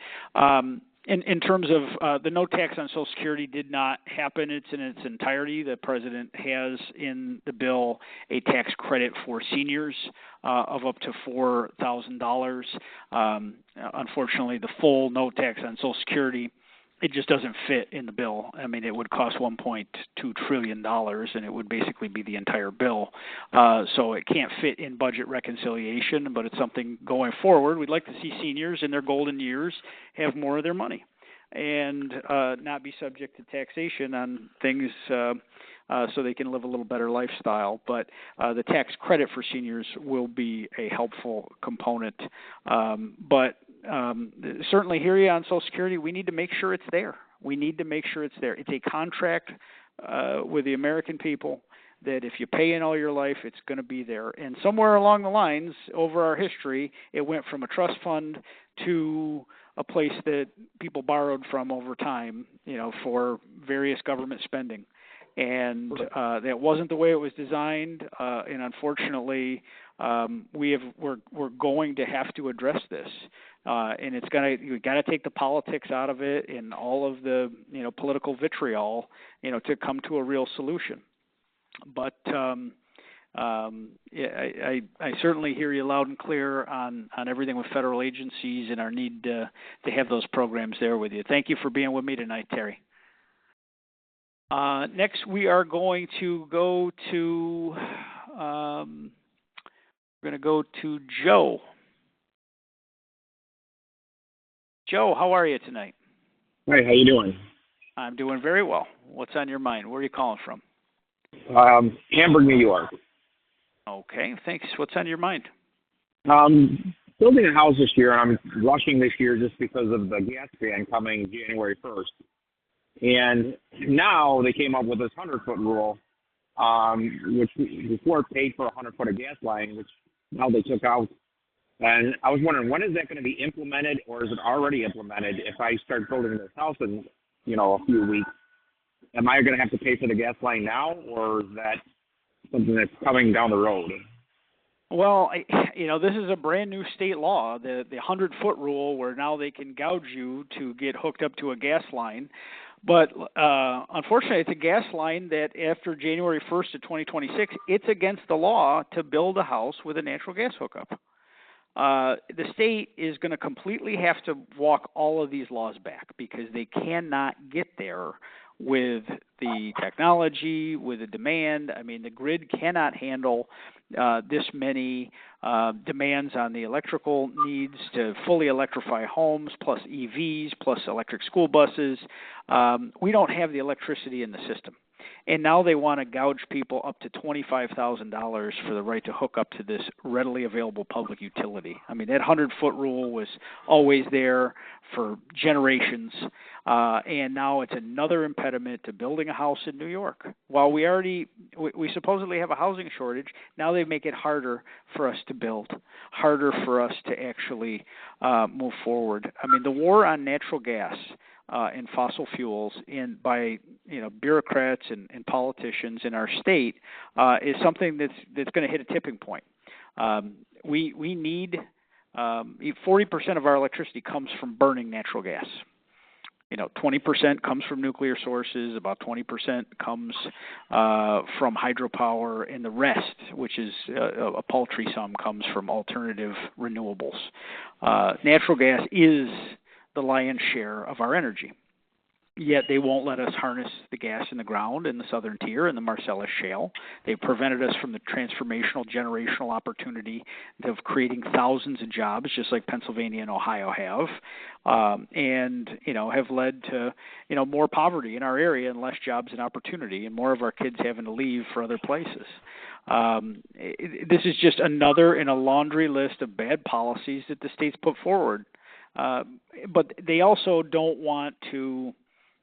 in terms of the no tax on Social Security did not happen. It's in its entirety. The president has in the bill a tax credit for seniors of up to $4,000. Unfortunately, the full no tax on Social Security, it just doesn't fit in the bill. I mean, it would cost $1.2 trillion, and it would basically be the entire bill. So it can't fit in budget reconciliation, but it's something going forward. We'd like to see seniors in their golden years have more of their money. and not be subject to taxation on things so they can live a little better lifestyle. But the tax credit for seniors will be a helpful component. But certainly hear you on Social Security. We need to make sure it's there. We need to make sure it's there. It's a contract with the American people that if you pay in all your life, it's going to be there. And somewhere along the lines, over our history, it went from a trust fund to a place that people borrowed from over time, for various government spending. And that wasn't the way it was designed. And unfortunately, we're going to have to address this. And we got to take the politics out of it and all of the political vitriol, to come to a real solution. But I certainly hear you loud and clear on everything with federal agencies and our need to have those programs there with you. Thank you for being with me tonight, Terry. Next, we are going to go to Joe. Joe, how are you tonight? Hey, how you doing? I'm doing very well. What's on your mind? Where are you calling from? Hamburg, New York. Okay, thanks. What's on your mind? Building a house this year, and I'm rushing this year just because of the gas ban coming January 1st. And now they came up with this 100-foot rule, which before paid for a 100-foot of gas line, which now they took out. And I was wondering, when is that going to be implemented, or is it already implemented? If I start building this house in, a few weeks, am I going to have to pay for the gas line now, or is that something that's coming down the road? Well, this is a brand new state law, the 100-foot rule, where now they can gouge you to get hooked up to a gas line. But unfortunately, it's a gas line that after January 1st of 2026, it's against the law to build a house with a natural gas hookup. The state is going to completely have to walk all of these laws back because they cannot get there with the technology, with the demand. I mean, the grid cannot handle this many demands on the electrical needs to fully electrify homes, plus EVs, plus electric school buses. We don't have the electricity in the system. And now they want to gouge people up to $25,000 for the right to hook up to this readily available public utility. I mean, that 100-foot rule was always there for generations, and now it's another impediment to building a house in New York. While we supposedly have a housing shortage, now they make it harder for us to build, harder for us to actually move forward. I mean, the war on natural gas and fossil fuels by bureaucrats and politicians in our state is something that's going to hit a tipping point. We need 40% of our electricity comes from burning natural gas. 20% comes from nuclear sources, about 20% comes from hydropower, and the rest, which is a paltry sum, comes from alternative renewables. Natural gas is the lion's share of our energy. Yet they won't let us harness the gas in the ground in the southern tier and the Marcellus Shale. They've prevented us from the transformational, generational opportunity of creating thousands of jobs, just like Pennsylvania and Ohio have, and have led to more poverty in our area and less jobs and opportunity, and more of our kids having to leave for other places. This is just another in a laundry list of bad policies that the states put forward. But they also don't want to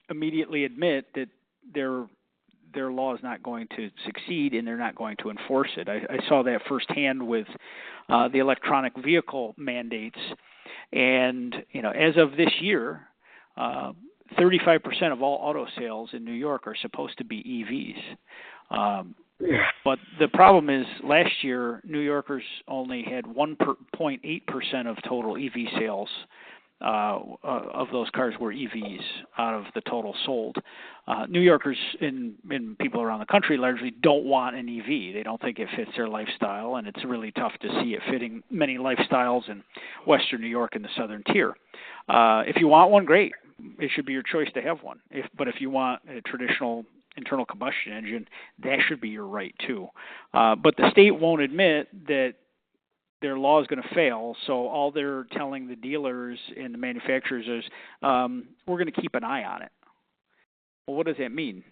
immediately admit that their law is not going to succeed and they're not going to enforce it. I saw that firsthand with the electronic vehicle mandates. And, as of this year, 35% of all auto sales in New York are supposed to be EVs. But the problem is last year, New Yorkers only had 1.8% of total EV sales. Of those cars were EVs out of the total sold. New Yorkers and people around the country largely don't want an EV. They don't think it fits their lifestyle, and it's really tough to see it fitting many lifestyles in Western New York and the Southern Tier. If you want one, great. It should be your choice to have one. But if you want a traditional internal combustion engine, that should be your right too. But the state won't admit that their law is going to fail. So all they're telling the dealers and the manufacturers is, we're going to keep an eye on it. Well, what does that mean?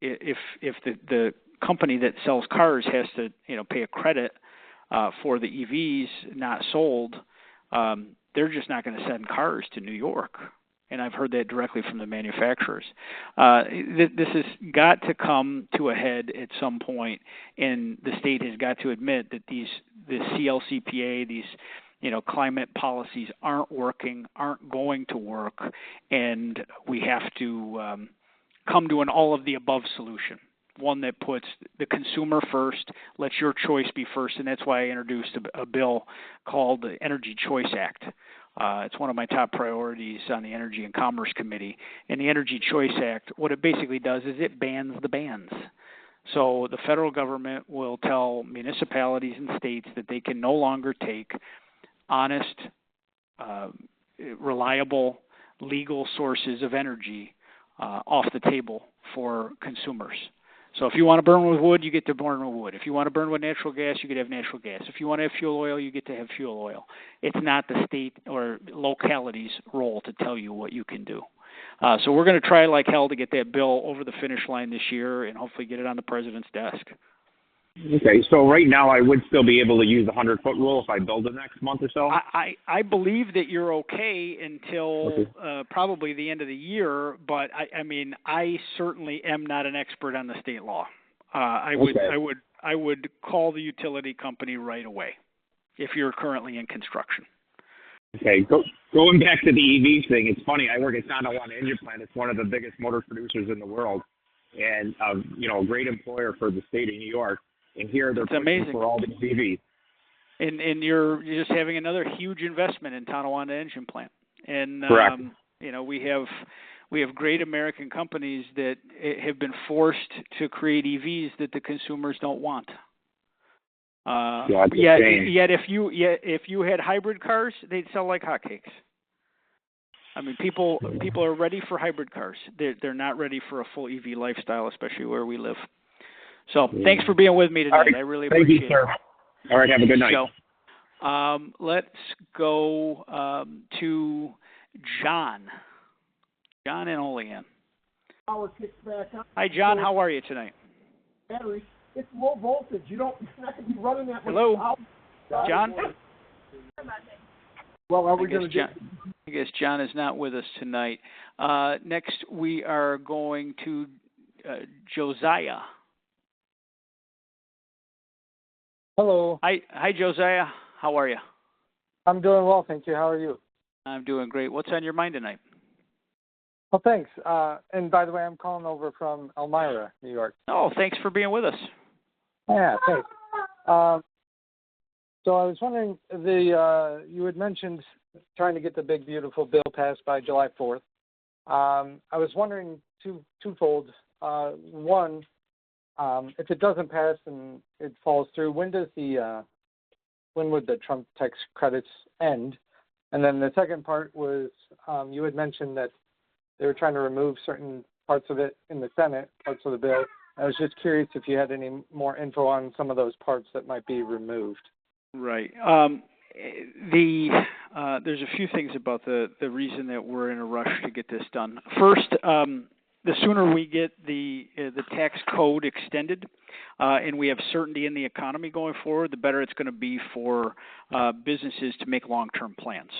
If the company that sells cars has to pay a credit for the EVs not sold, they're just not going to send cars to New York. And I've heard that directly from the manufacturers. This has got to come to a head at some point, and the state has got to admit that the CLCPA, these climate policies aren't working, aren't going to work, and we have to come to an all-of-the-above solution, one that puts the consumer first, lets your choice be first, and that's why I introduced a bill called the Energy Choice Act. It's one of my top priorities on the Energy and Commerce Committee. And the Energy Choice Act, what it basically does is it bans the bans. So the federal government will tell municipalities and states that they can no longer take honest, reliable, legal sources of energy off the table for consumers. So if you want to burn with wood, you get to burn with wood. If you want to burn with natural gas, you get to have natural gas. If you want to have fuel oil, you get to have fuel oil. It's not the state or locality's role to tell you what you can do. So we're going to try like hell to get that bill over the finish line this year and hopefully get it on the president's desk. Okay, so right now I would still be able to use the 100-foot rule if I build it next month or so? I believe that you're okay until probably the end of the year, but I certainly am not an expert on the state law. I would call the utility company right away if you're currently in construction. Okay, going back to the EV thing, it's funny. I work at Tonawanda Engine Plant. It's one of the biggest motor producers in the world, and a great employer for the state of New York. And here they're pushing for all these EVs. And you're just having another huge investment in Tonawanda Engine Plant. And correct. We have great American companies that have been forced to create EVs that the consumers don't want. Yet if you had hybrid cars, they'd sell like hotcakes. People are ready for hybrid cars. They're not ready for a full EV lifestyle, especially where we live. So thanks for being with me tonight. Right. I really appreciate it. Thank you, sir. All right, have a good night. So, let's go to John. John in Olean. Hi, John. How are you tonight? Battery. It's low voltage. You're not going to be running that much. Hello, John. Well, are we going to do? I guess John is not with us tonight. Next, we are going to Josiah. Hello. Hi, Josiah. How are you? I'm doing well, thank you. How are you? I'm doing great. What's on your mind tonight? Well, thanks. And by the way, I'm calling over from Elmira, New York. Oh, thanks for being with us. Yeah, thanks. So I was wondering, you had mentioned trying to get the big, beautiful bill passed by July 4th. I was wondering twofold. One, if it doesn't pass and it falls through, when would the Trump tax credits end? And then the second part was you had mentioned that they were trying to remove certain parts of it in the Senate, parts of the bill. I was just curious if you had any more info on some of those parts that might be removed. Right. There's a few things about the reason that we're in a rush to get this done. First, the sooner we get the tax code extended and we have certainty in the economy going forward, the better it's going to be for businesses to make long-term plans.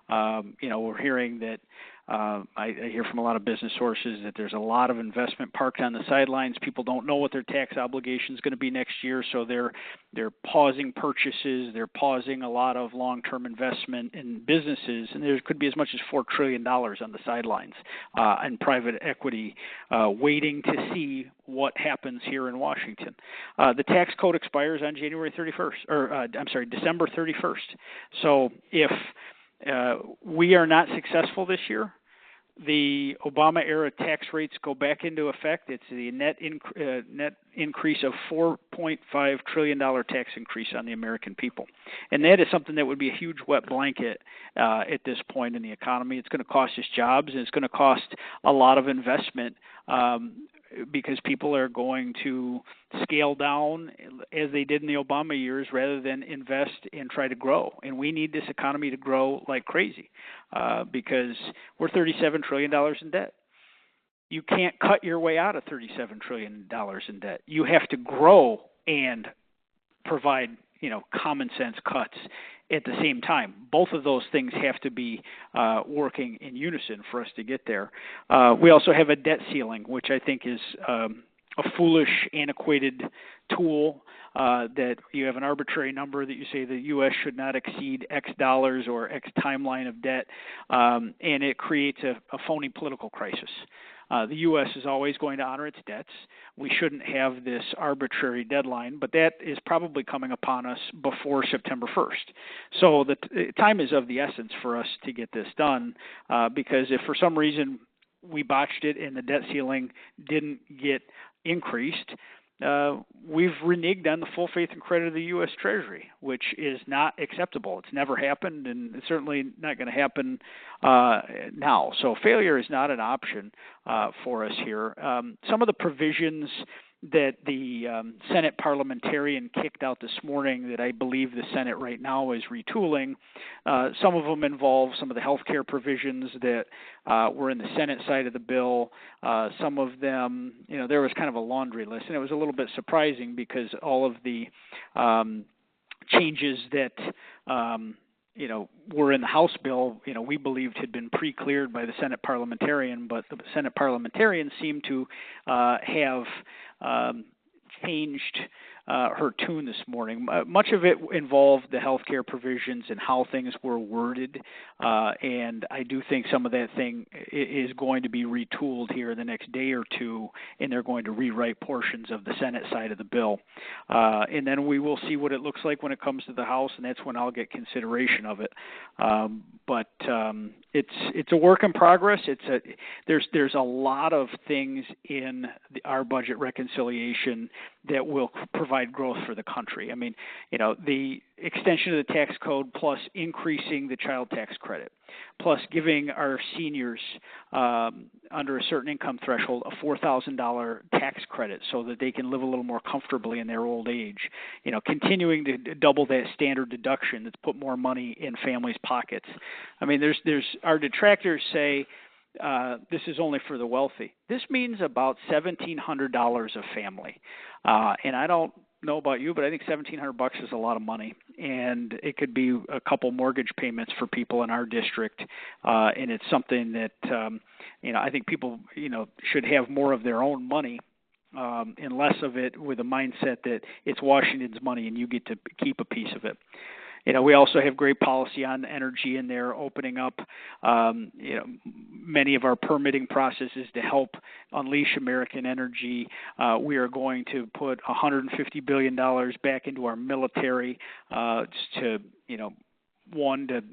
We're hearing that I hear from a lot of business sources that there's a lot of investment parked on the sidelines. People don't know what their tax obligation is going to be next year, so they're pausing purchases. They're pausing a lot of long-term investment in businesses, and there could be as much as $4 trillion on the sidelines in private equity waiting to see what happens here in Washington. The tax code expires on December 31st. So if we are not successful this year, the Obama-era tax rates go back into effect. It's the net increase of $4.5 trillion tax increase on the American people. And that is something that would be a huge wet blanket at this point in the economy. It's going to cost us jobs, and it's going to cost a lot of investment because people are going to scale down as they did in the Obama years rather than invest and try to grow. And we need this economy to grow like crazy because we're $37 trillion in debt. You can't cut your way out of $37 trillion in debt. You have to grow and provide, common sense cuts at the same time. Both of those things have to be working in unison for us to get there. We also have a debt ceiling, which I think is a foolish, antiquated tool that you have an arbitrary number that you say the U.S. should not exceed X dollars or X timeline of debt, and it creates a phony political crisis. The U.S. is always going to honor its debts. We shouldn't have this arbitrary deadline, but that is probably coming upon us before September 1st. So the time is of the essence for us to get this done because if for some reason we botched it and the debt ceiling didn't get increased, we've reneged on the full faith and credit of the U.S. Treasury, which is not acceptable. It's never happened, and it's certainly not going to happen now. So failure is not an option for us here. Some of the provisions that the Senate parliamentarian kicked out this morning that I believe the Senate right now is retooling, some of them involve some of the health care provisions that were in the Senate side of the bill. Some of them, there was kind of a laundry list, and it was a little bit surprising because all of the changes that were in the House bill, we believed had been pre-cleared by the Senate parliamentarian, but the Senate parliamentarian seemed to have changed her tune this morning. Much of it involved the health care provisions and how things were worded, and I do think some of that thing is going to be retooled here in the next day or two, and they're going to rewrite portions of the Senate side of the bill. And then we will see what it looks like when it comes to the House, and that's when I'll get consideration of it. But it's a work in progress. There's a lot of things in our budget reconciliation that will provide growth for the country. I mean, the extension of the tax code plus increasing the child tax credit, plus giving our seniors under a certain income threshold a $4,000 tax credit so that they can live a little more comfortably in their old age. Continuing to double that standard deduction that's put more money in families' pockets. I mean, there's our detractors say this is only for the wealthy. This means about $1,700 a family, and I don't know about you, but I think $1,700 is a lot of money, and it could be a couple mortgage payments for people in our district, and it's something that I think people should have more of their own money and less of it with a mindset that it's Washington's money and you get to keep a piece of it. We also have great policy on energy in there, opening up, many of our permitting processes to help unleash American energy. We are going to put $150 billion back into our military to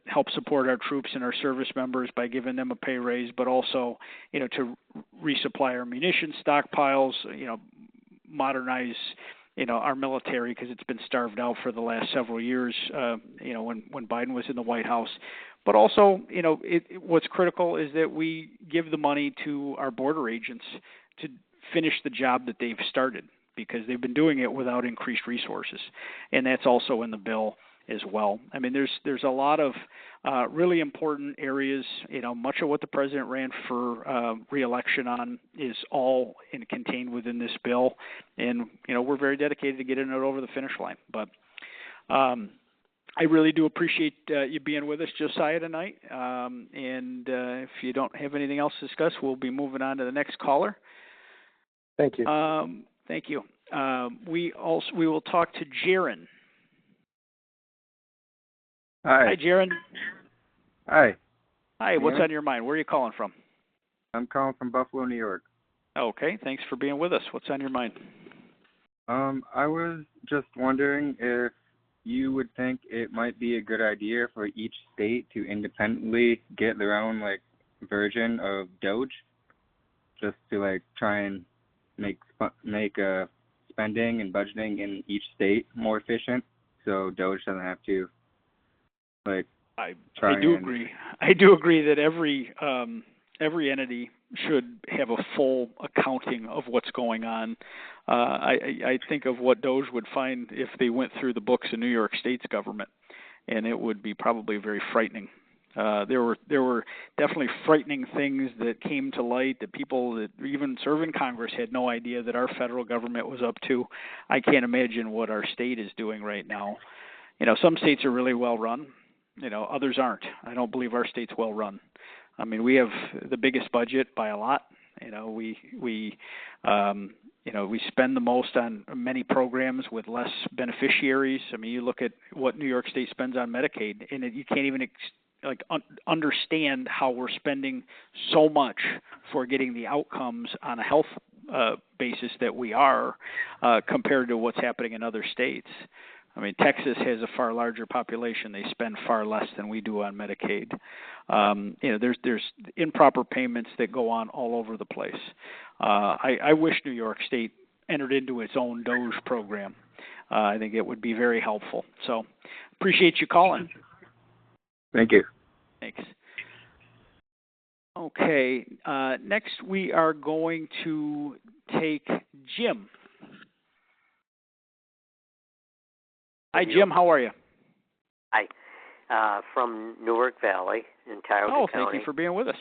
help support our troops and our service members by giving them a pay raise, but also, to resupply our munition stockpiles, modernize our military because it's been starved out for the last several years, when Biden was in the White House. But also, what's critical is that we give the money to our border agents to finish the job that they've started because they've been doing it without increased resources. And that's also in the bill as well. I mean, there's a lot of really important areas. Much of what the president ran for re-election on is all contained within this bill, and we're very dedicated to getting it over the finish line. But I really do appreciate you being with us, Josiah, tonight. And if you don't have anything else to discuss, we'll be moving on to the next caller. Thank you. Thank you. We will talk to Jaron. Hi. Hi, Jaron. Hi. Hi, what's on your mind? Where are you calling from? I'm calling from Buffalo, New York. Okay, thanks for being with us. What's on your mind? I was just wondering if you would think it might be a good idea for each state to independently get their own version of Doge, just to try and make spending and budgeting in each state more efficient, so Doge doesn't have to I do agree. I do agree that every every entity should have a full accounting of what's going on. I think of what Doge would find if they went through the books of New York State's government, and it would be probably very frightening. There were definitely frightening things that came to light that people that even serve in Congress had no idea that our federal government was up to. I can't imagine what our state is doing right now. Some states are really well run. Others aren't. I don't believe our state's well run. I mean, we have the biggest budget by a lot. We spend the most on many programs with less beneficiaries. I mean, you look at what New York State spends on Medicaid, and you can't even understand how we're spending so much for getting the outcomes on a health basis that we are compared to what's happening in other states. I mean, Texas has a far larger population. They spend far less than we do on Medicaid. There's improper payments that go on all over the place. I wish New York State entered into its own Doge program. I think it would be very helpful. So, appreciate you calling. Thank you. Thanks. Okay, next we are going to take Jim. Hi, Jim. How are you? Hi. From Newark Valley in Tioga County. Thank you for being with us.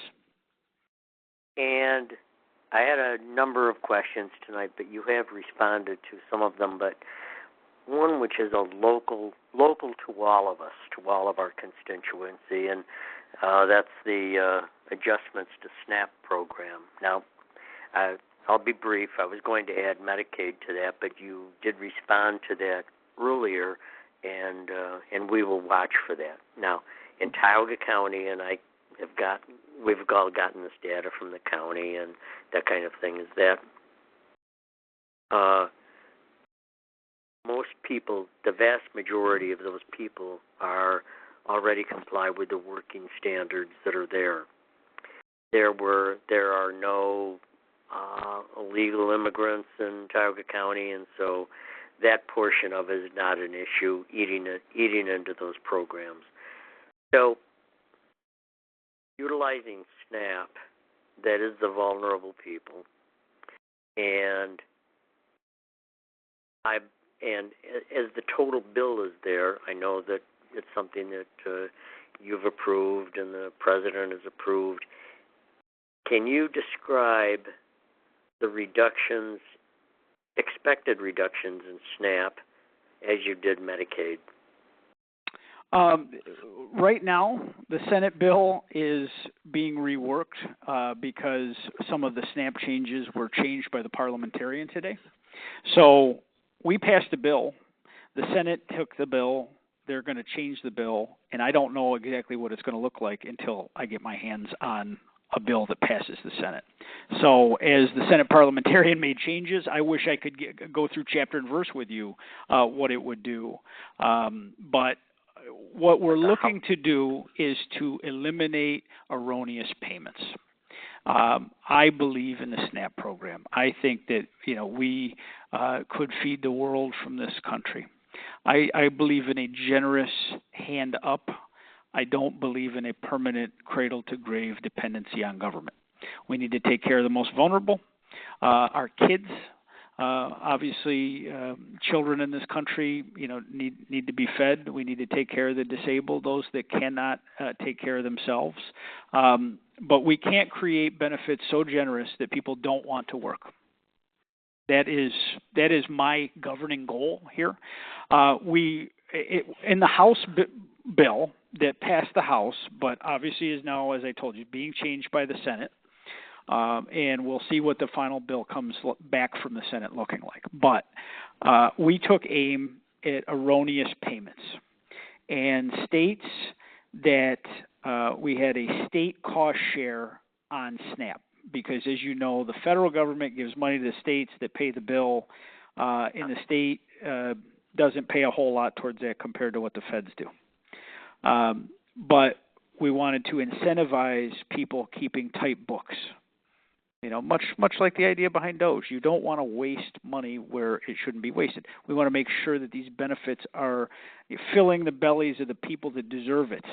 And I had a number of questions tonight, but you have responded to some of them. But one which is a local to all of us, to all of our constituency, and that's the adjustments to SNAP program. Now, I'll be brief. I was going to add Medicaid to that, but you did respond to that earlier, and we will watch for that. Now, in Tioga County, and we've all gotten this data from the county and that kind of thing, is that most people, the vast majority of those people, are already comply with the working standards that are there. There are no illegal immigrants in Tioga County, and so that portion of it is not an issue eating into those programs. So utilizing SNAP, that is the vulnerable people, and as the total bill is there, I know that it's something that you've approved and the president has approved. Can you describe the expected reductions in SNAP as you did Medicaid? Right now, the Senate bill is being reworked because some of the SNAP changes were changed by the parliamentarian today. So we passed a bill. The Senate took the bill. They're going to change the bill, and I don't know exactly what it's going to look like until I get my hands on a bill that passes the Senate. So as the Senate parliamentarian made changes, I wish I could go through chapter and verse with you what it would do. But what we're looking to do is to eliminate erroneous payments. I believe in the SNAP program. I think that we could feed the world from this country. I believe in a generous hand up. I don't believe in a permanent cradle-to-grave dependency on government. We need to take care of the most vulnerable, our kids. Obviously, children in this country, need to be fed. We need to take care of the disabled, those that cannot take care of themselves. But we can't create benefits so generous that people don't want to work. That is my governing goal here. In the House bill that passed the House, but obviously is now, as I told you, being changed by the Senate. And we'll see what the final bill comes back from the Senate looking like. But we took aim at erroneous payments. And states that we had a state cost share on SNAP. Because, as you know, the federal government gives money to the states that pay the bill, and the state doesn't pay a whole lot towards that compared to what the feds do. But we wanted to incentivize people keeping tight books. Much like the idea behind Doge. You don't want to waste money where it shouldn't be wasted. We want to make sure that these benefits are filling the bellies of the people that deserve it.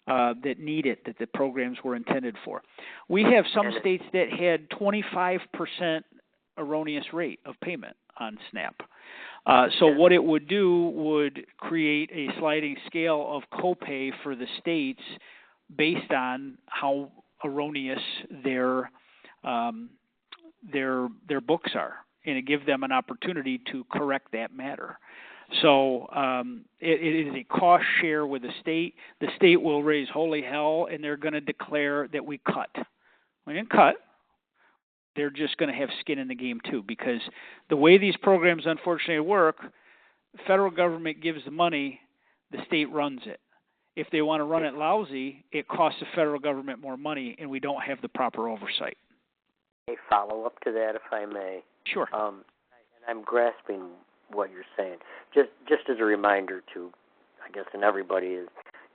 that need it, that the programs were intended for. We have some states that had 25% erroneous rate of payment on SNAP. So what it would do would create a sliding scale of copay for the states based on how erroneous their books are, and it gives them an opportunity to correct that matter. So it is a cost share with the state. The state will raise holy hell, and they're going to declare that we cut. We didn't cut. They're just going to have skin in the game too, because the way these programs unfortunately work, the federal government gives the money, the state runs it. If they want to run it lousy, it costs the federal government more money, and we don't have the proper oversight. A follow-up to that, if I may. Sure. And I'm grasping what you're saying. Just as a reminder to, I guess, and everybody is,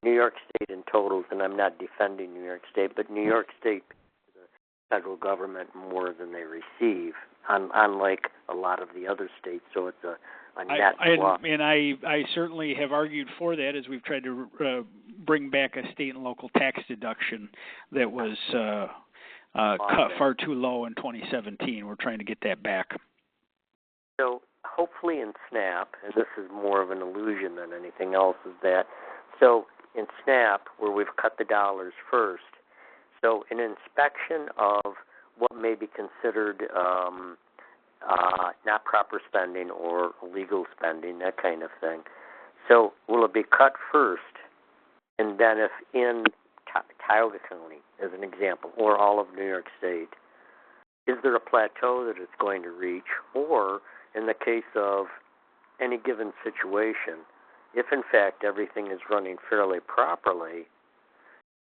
New York State in totals, and I'm not defending New York State, but New York State pays the federal government more than they receive, unlike a lot of the other states, so it's a net plus. And I certainly have argued for that as we've tried to bring back a state and local tax deduction that was cut far too low in 2017. We're trying to get that back. So hopefully in SNAP, and this is more of an illusion than anything else, is that so in SNAP, where we've cut the dollars first, so an inspection of what may be considered not proper spending or illegal spending, that kind of thing. So will it be cut first, and then if in Tioga County, as an example, or all of New York State, is there a plateau that it's going to reach, or in the case of any given situation, if in fact everything is running fairly properly,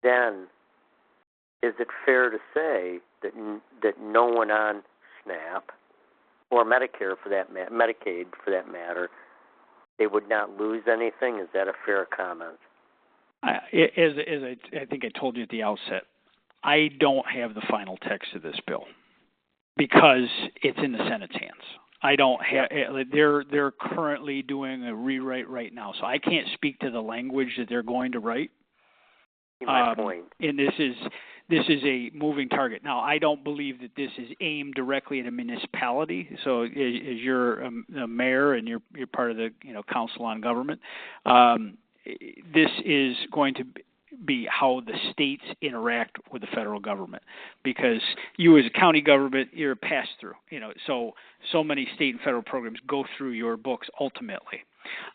then is it fair to say that no one on SNAP or Medicare for that Medicaid for that matter, they would not lose anything? Is that a fair comment? As I think I told you at the outset, I don't have the final text of this bill because it's in the Senate's hands. I don't have. They're currently doing a rewrite right now, so I can't speak to the language that they're going to write. My point. And this is a moving target. Now, I don't believe that this is aimed directly at a municipality. So, as you're a mayor and you're part of the council on government, this is going to be how the states interact with the federal government, because you as a county government, you're a pass-through. So many state and federal programs go through your books ultimately.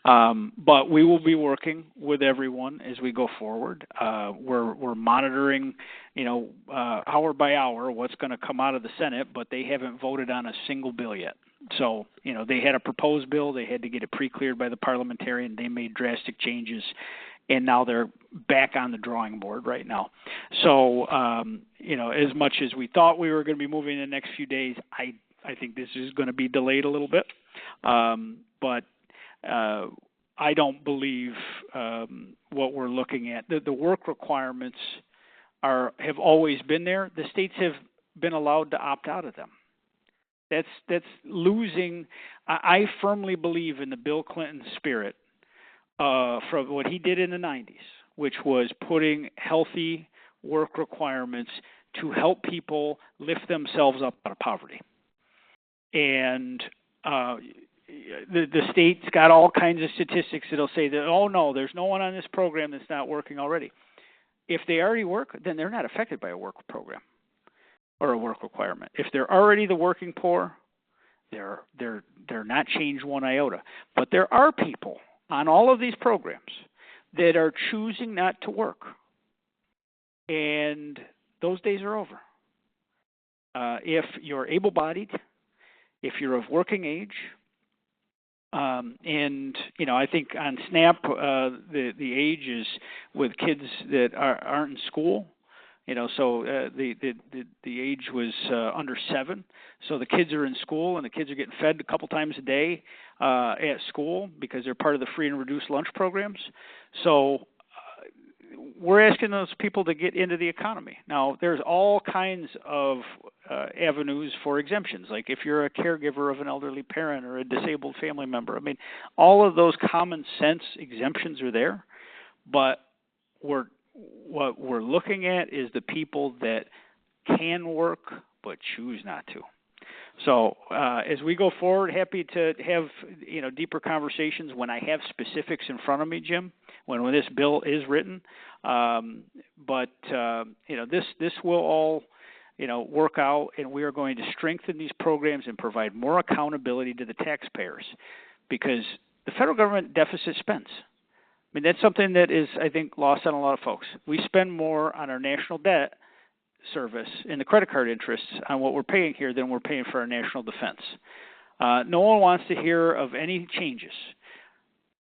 But we will be working with everyone as we go forward. We're monitoring, hour by hour what's going to come out of the Senate, but they haven't voted on a single bill yet. So, they had a proposed bill. They had to get it pre-cleared by the parliamentarian. They made drastic changes, and now they're back on the drawing board right now. So, as much as we thought we were going to be moving in the next few days, I think this is going to be delayed a little bit. But I don't believe what we're looking at. The work requirements have always been there. The states have been allowed to opt out of them. That's losing. I firmly believe in the Bill Clinton spirit from what he did in the 90s, which was putting healthy work requirements to help people lift themselves up out of poverty. And the state's got all kinds of statistics that'll say that, oh, no, there's no one on this program that's not working already. If they already work, then they're not affected by a work program or a work requirement. If they're already the working poor, they're not changed one iota. But there are people on all of these programs that are choosing not to work, and those days are over. If you're able-bodied, if you're of working age, and I think on SNAP the age is with kids that aren't in school. So the age was under 7. So the kids are in school, and the kids are getting fed a couple times a day at school because they're part of the free and reduced lunch programs. So we're asking those people to get into the economy. Now, there's all kinds of avenues for exemptions, like if you're a caregiver of an elderly parent or a disabled family member. I mean, all of those common sense exemptions are there, but we're what we're looking at is the people that can work but choose not to. So as we go forward, happy to have deeper conversations when I have specifics in front of me, Jim. When this bill is written, but this will all work out, and we are going to strengthen these programs and provide more accountability to the taxpayers, because the federal government deficit spends. I mean, that's something that is, I think, lost on a lot of folks. We spend more on our national debt service and the credit card interests on what we're paying here than we're paying for our national defense. No one wants to hear of any changes.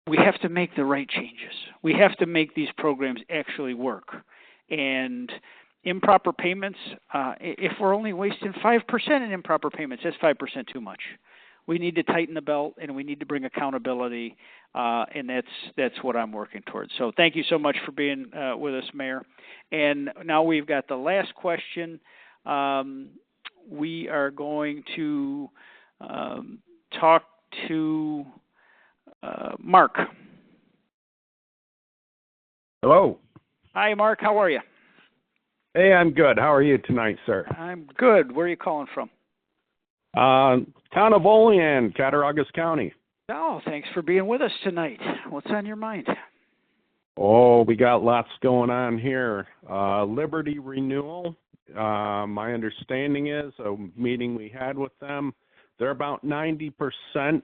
We have to make the right changes. We have to make these programs actually work. And improper payments, if we're only wasting 5% in improper payments, that's 5% too much. We need to tighten the belt, and we need to bring accountability, and that's what I'm working towards. So thank you so much for being with us, Mayor. And now we've got the last question. We are going to talk to Mark. Hello. Hi, Mark. How are you? Hey, I'm good. How are you tonight, sir? I'm good. Where are you calling from? Town of Olean, Cattaraugus County. Oh, thanks for being with us tonight. What's on your mind? Oh, we got lots going on here. Liberty Renewal. My understanding is a meeting we had with them. They're about 90%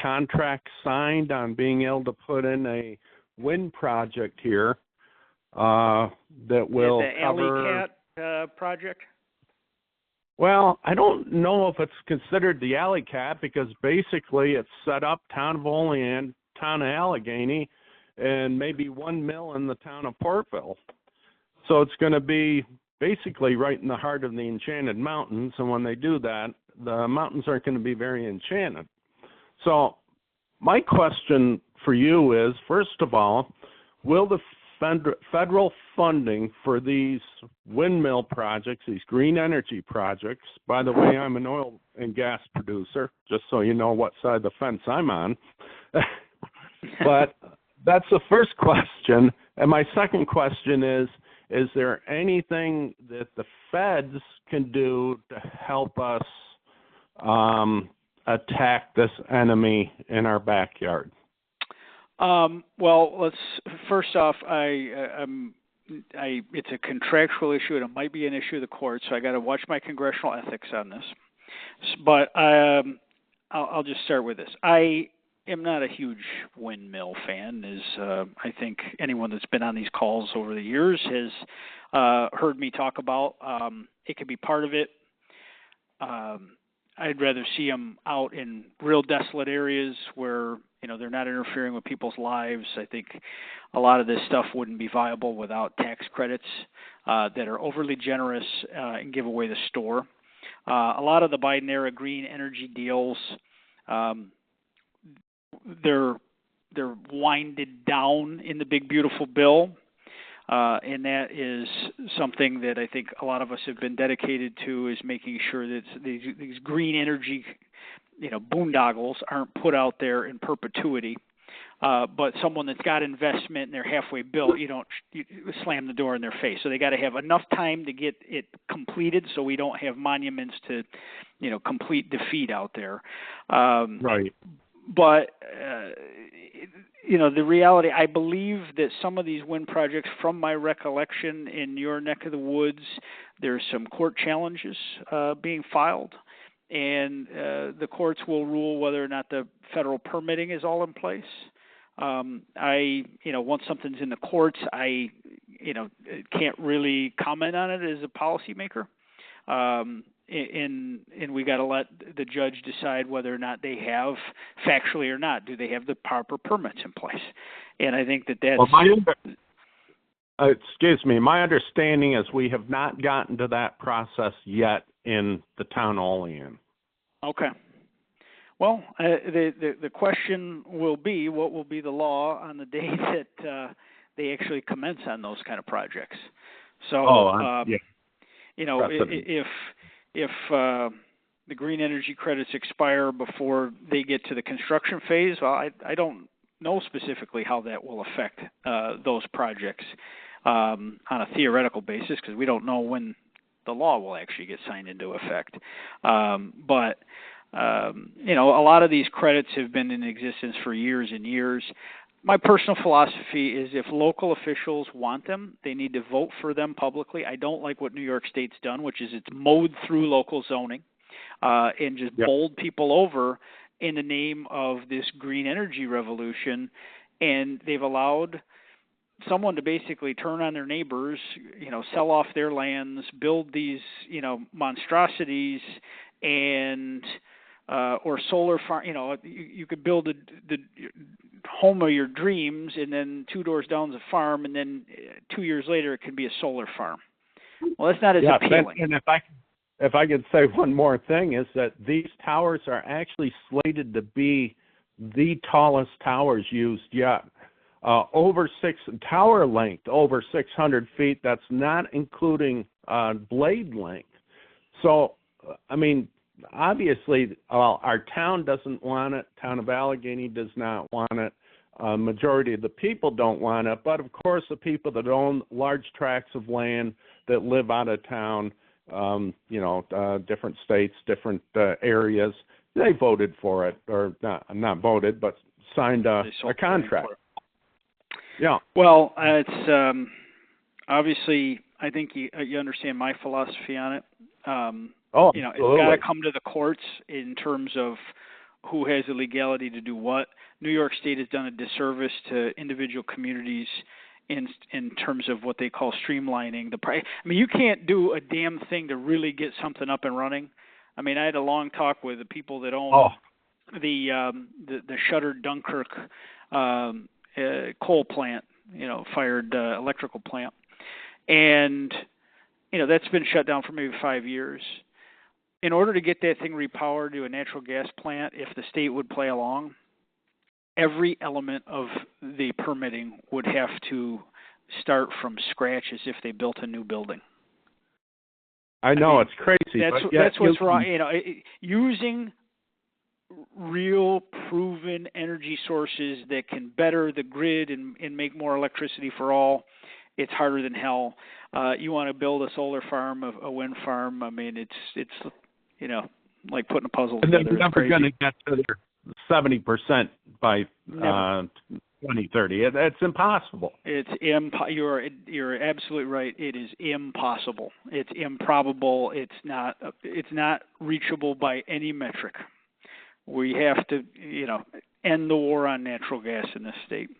contract signed on being able to put in a wind project here that will cover... The Alley Cat project? Well, I don't know if it's considered the Alley Cat, because basically it's set up town of Olean, town of Allegheny, and maybe one mill in the town of Portville. So it's going to be basically right in the heart of the Enchanted Mountains, and when they do that, the mountains aren't going to be very enchanted. So my question for you is, first of all, will the federal funding for these windmill projects, these green energy projects — by the way, I'm an oil and gas producer, just so you know what side of the fence I'm on — but that's the first question. And my second question is there anything that the feds can do to help us attack this enemy in our backyard? Well, first off, it's a contractual issue, and it might be an issue of the court, so I got to watch my congressional ethics on this. But I'll just start with this. I am not a huge windmill fan, as I think anyone that's been on these calls over the years has heard me talk about. It could be part of it. I'd rather see them out in real desolate areas where they're not interfering with people's lives. I think a lot of this stuff wouldn't be viable without tax credits that are overly generous and give away the store. A lot of the Biden-era green energy deals, they're winded down in the big beautiful bill, and that is something that I think a lot of us have been dedicated to, is making sure that these green energy boondoggles aren't put out there in perpetuity. But someone that's got investment and they're halfway built, you slam the door in their face. So they got to have enough time to get it completed, so we don't have monuments to, complete defeat out there. Right. But the reality, I believe that some of these wind projects, from my recollection in your neck of the woods, there's some court challenges being filed. And the courts will rule whether or not the federal permitting is all in place. Once something's in the courts, I can't really comment on it as a policymaker. And we got to let the judge decide whether or not they have, factually or not, do they have the proper permits in place? And I think that's... Well, excuse me. My understanding is we have not gotten to that process yet in the town of Olean. Okay. Well, the question will be, what will be the law on the day that they actually commence on those kind of projects? So, yeah. If the green energy credits expire before they get to the construction phase, well, I don't know specifically how that will affect those projects on a theoretical basis, because we don't know when the law will actually get signed into effect. But a lot of these credits have been in existence for years and years. My personal philosophy is if local officials want them, they need to vote for them publicly. I don't like what New York State's done, which is it's mowed through local zoning and just bowled people over in the name of this green energy revolution. And they've allowed someone to basically turn on their neighbors, sell off their lands, build these, monstrosities, and or solar farm. You could build the home of your dreams, and then 2 doors down is a farm, and then 2 years later it can be a solar farm. Well, that's not as appealing. And if I could say one more thing, is that these towers are actually slated to be the tallest towers used yet. Tower length over 600 feet. That's not including blade length. So, I mean, obviously, our town doesn't want it. Town of Allegheny does not want it. Majority of the people don't want it. But, of course, the people that own large tracts of land that live out of town, different states, different areas, they voted for it. Or not voted, but signed a contract. Yeah. Well, it's obviously, I think you understand my philosophy on it. Absolutely. It's got to come to the courts in terms of who has the legality to do what. New York State has done a disservice to individual communities in terms of what they call streamlining the price. I mean, you can't do a damn thing to really get something up and running. I mean, I had a long talk with the people that own the shuttered Dunkirk coal plant, fired electrical plant. And, that's been shut down for maybe 5 years. In order to get that thing repowered to a natural gas plant, if the state would play along, every element of the permitting would have to start from scratch as if they built a new building. I mean, it's crazy. That's what's wrong. Using real proven energy sources that can better the grid and make more electricity for all, it's harder than hell. You want to build a solar farm, a wind farm. I mean, it's like putting a puzzle together. And they're never going to get to their 70% by 2030. It's impossible. You're absolutely right. It is impossible. It's improbable. It's not reachable by any metric. We have to, end the war on natural gas in this state.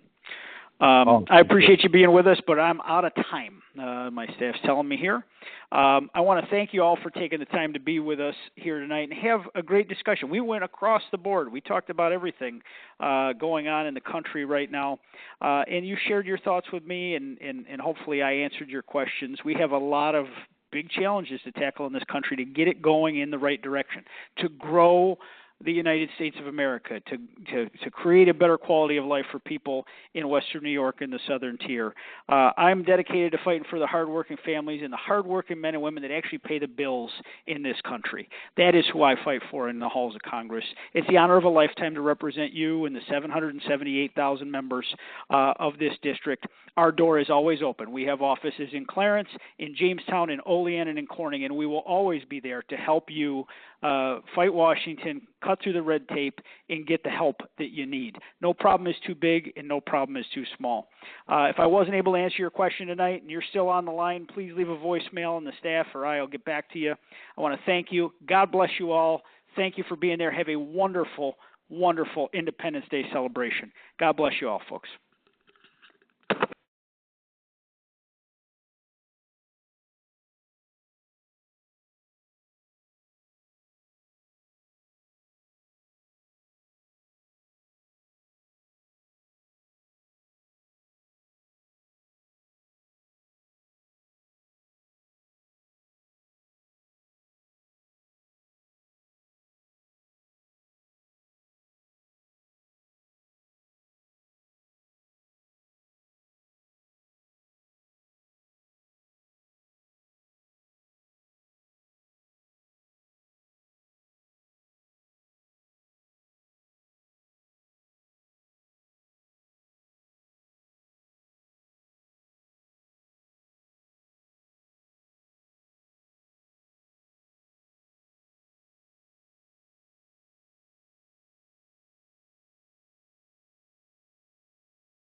I appreciate you being with us, but I'm out of time. My staff's telling me here. I want to thank you all for taking the time to be with us here tonight and have a great discussion. We went across the board. We talked about everything going on in the country right now, and you shared your thoughts with me, and hopefully I answered your questions. We have a lot of big challenges to tackle in this country to get it going in the right direction, to grow the United States of America, to create a better quality of life for people in Western New York and the Southern Tier. I'm dedicated to fighting for the hardworking families and the hardworking men and women that actually pay the bills in this country. That is who I fight for in the halls of Congress. It's the honor of a lifetime to represent you and the 778,000 members of this district. Our door is always open. We have offices in Clarence, in Jamestown, in Olean, and in Corning, and we will always be there to help you fight Washington, cut through the red tape, and get the help that you need. No problem is too big, and no problem is too small. If I wasn't able to answer your question tonight and you're still on the line, please leave a voicemail, and the staff or I will get back to you. I want to thank you. God bless you all. Thank you for being there. Have a wonderful, wonderful Independence Day celebration. God bless you all, folks.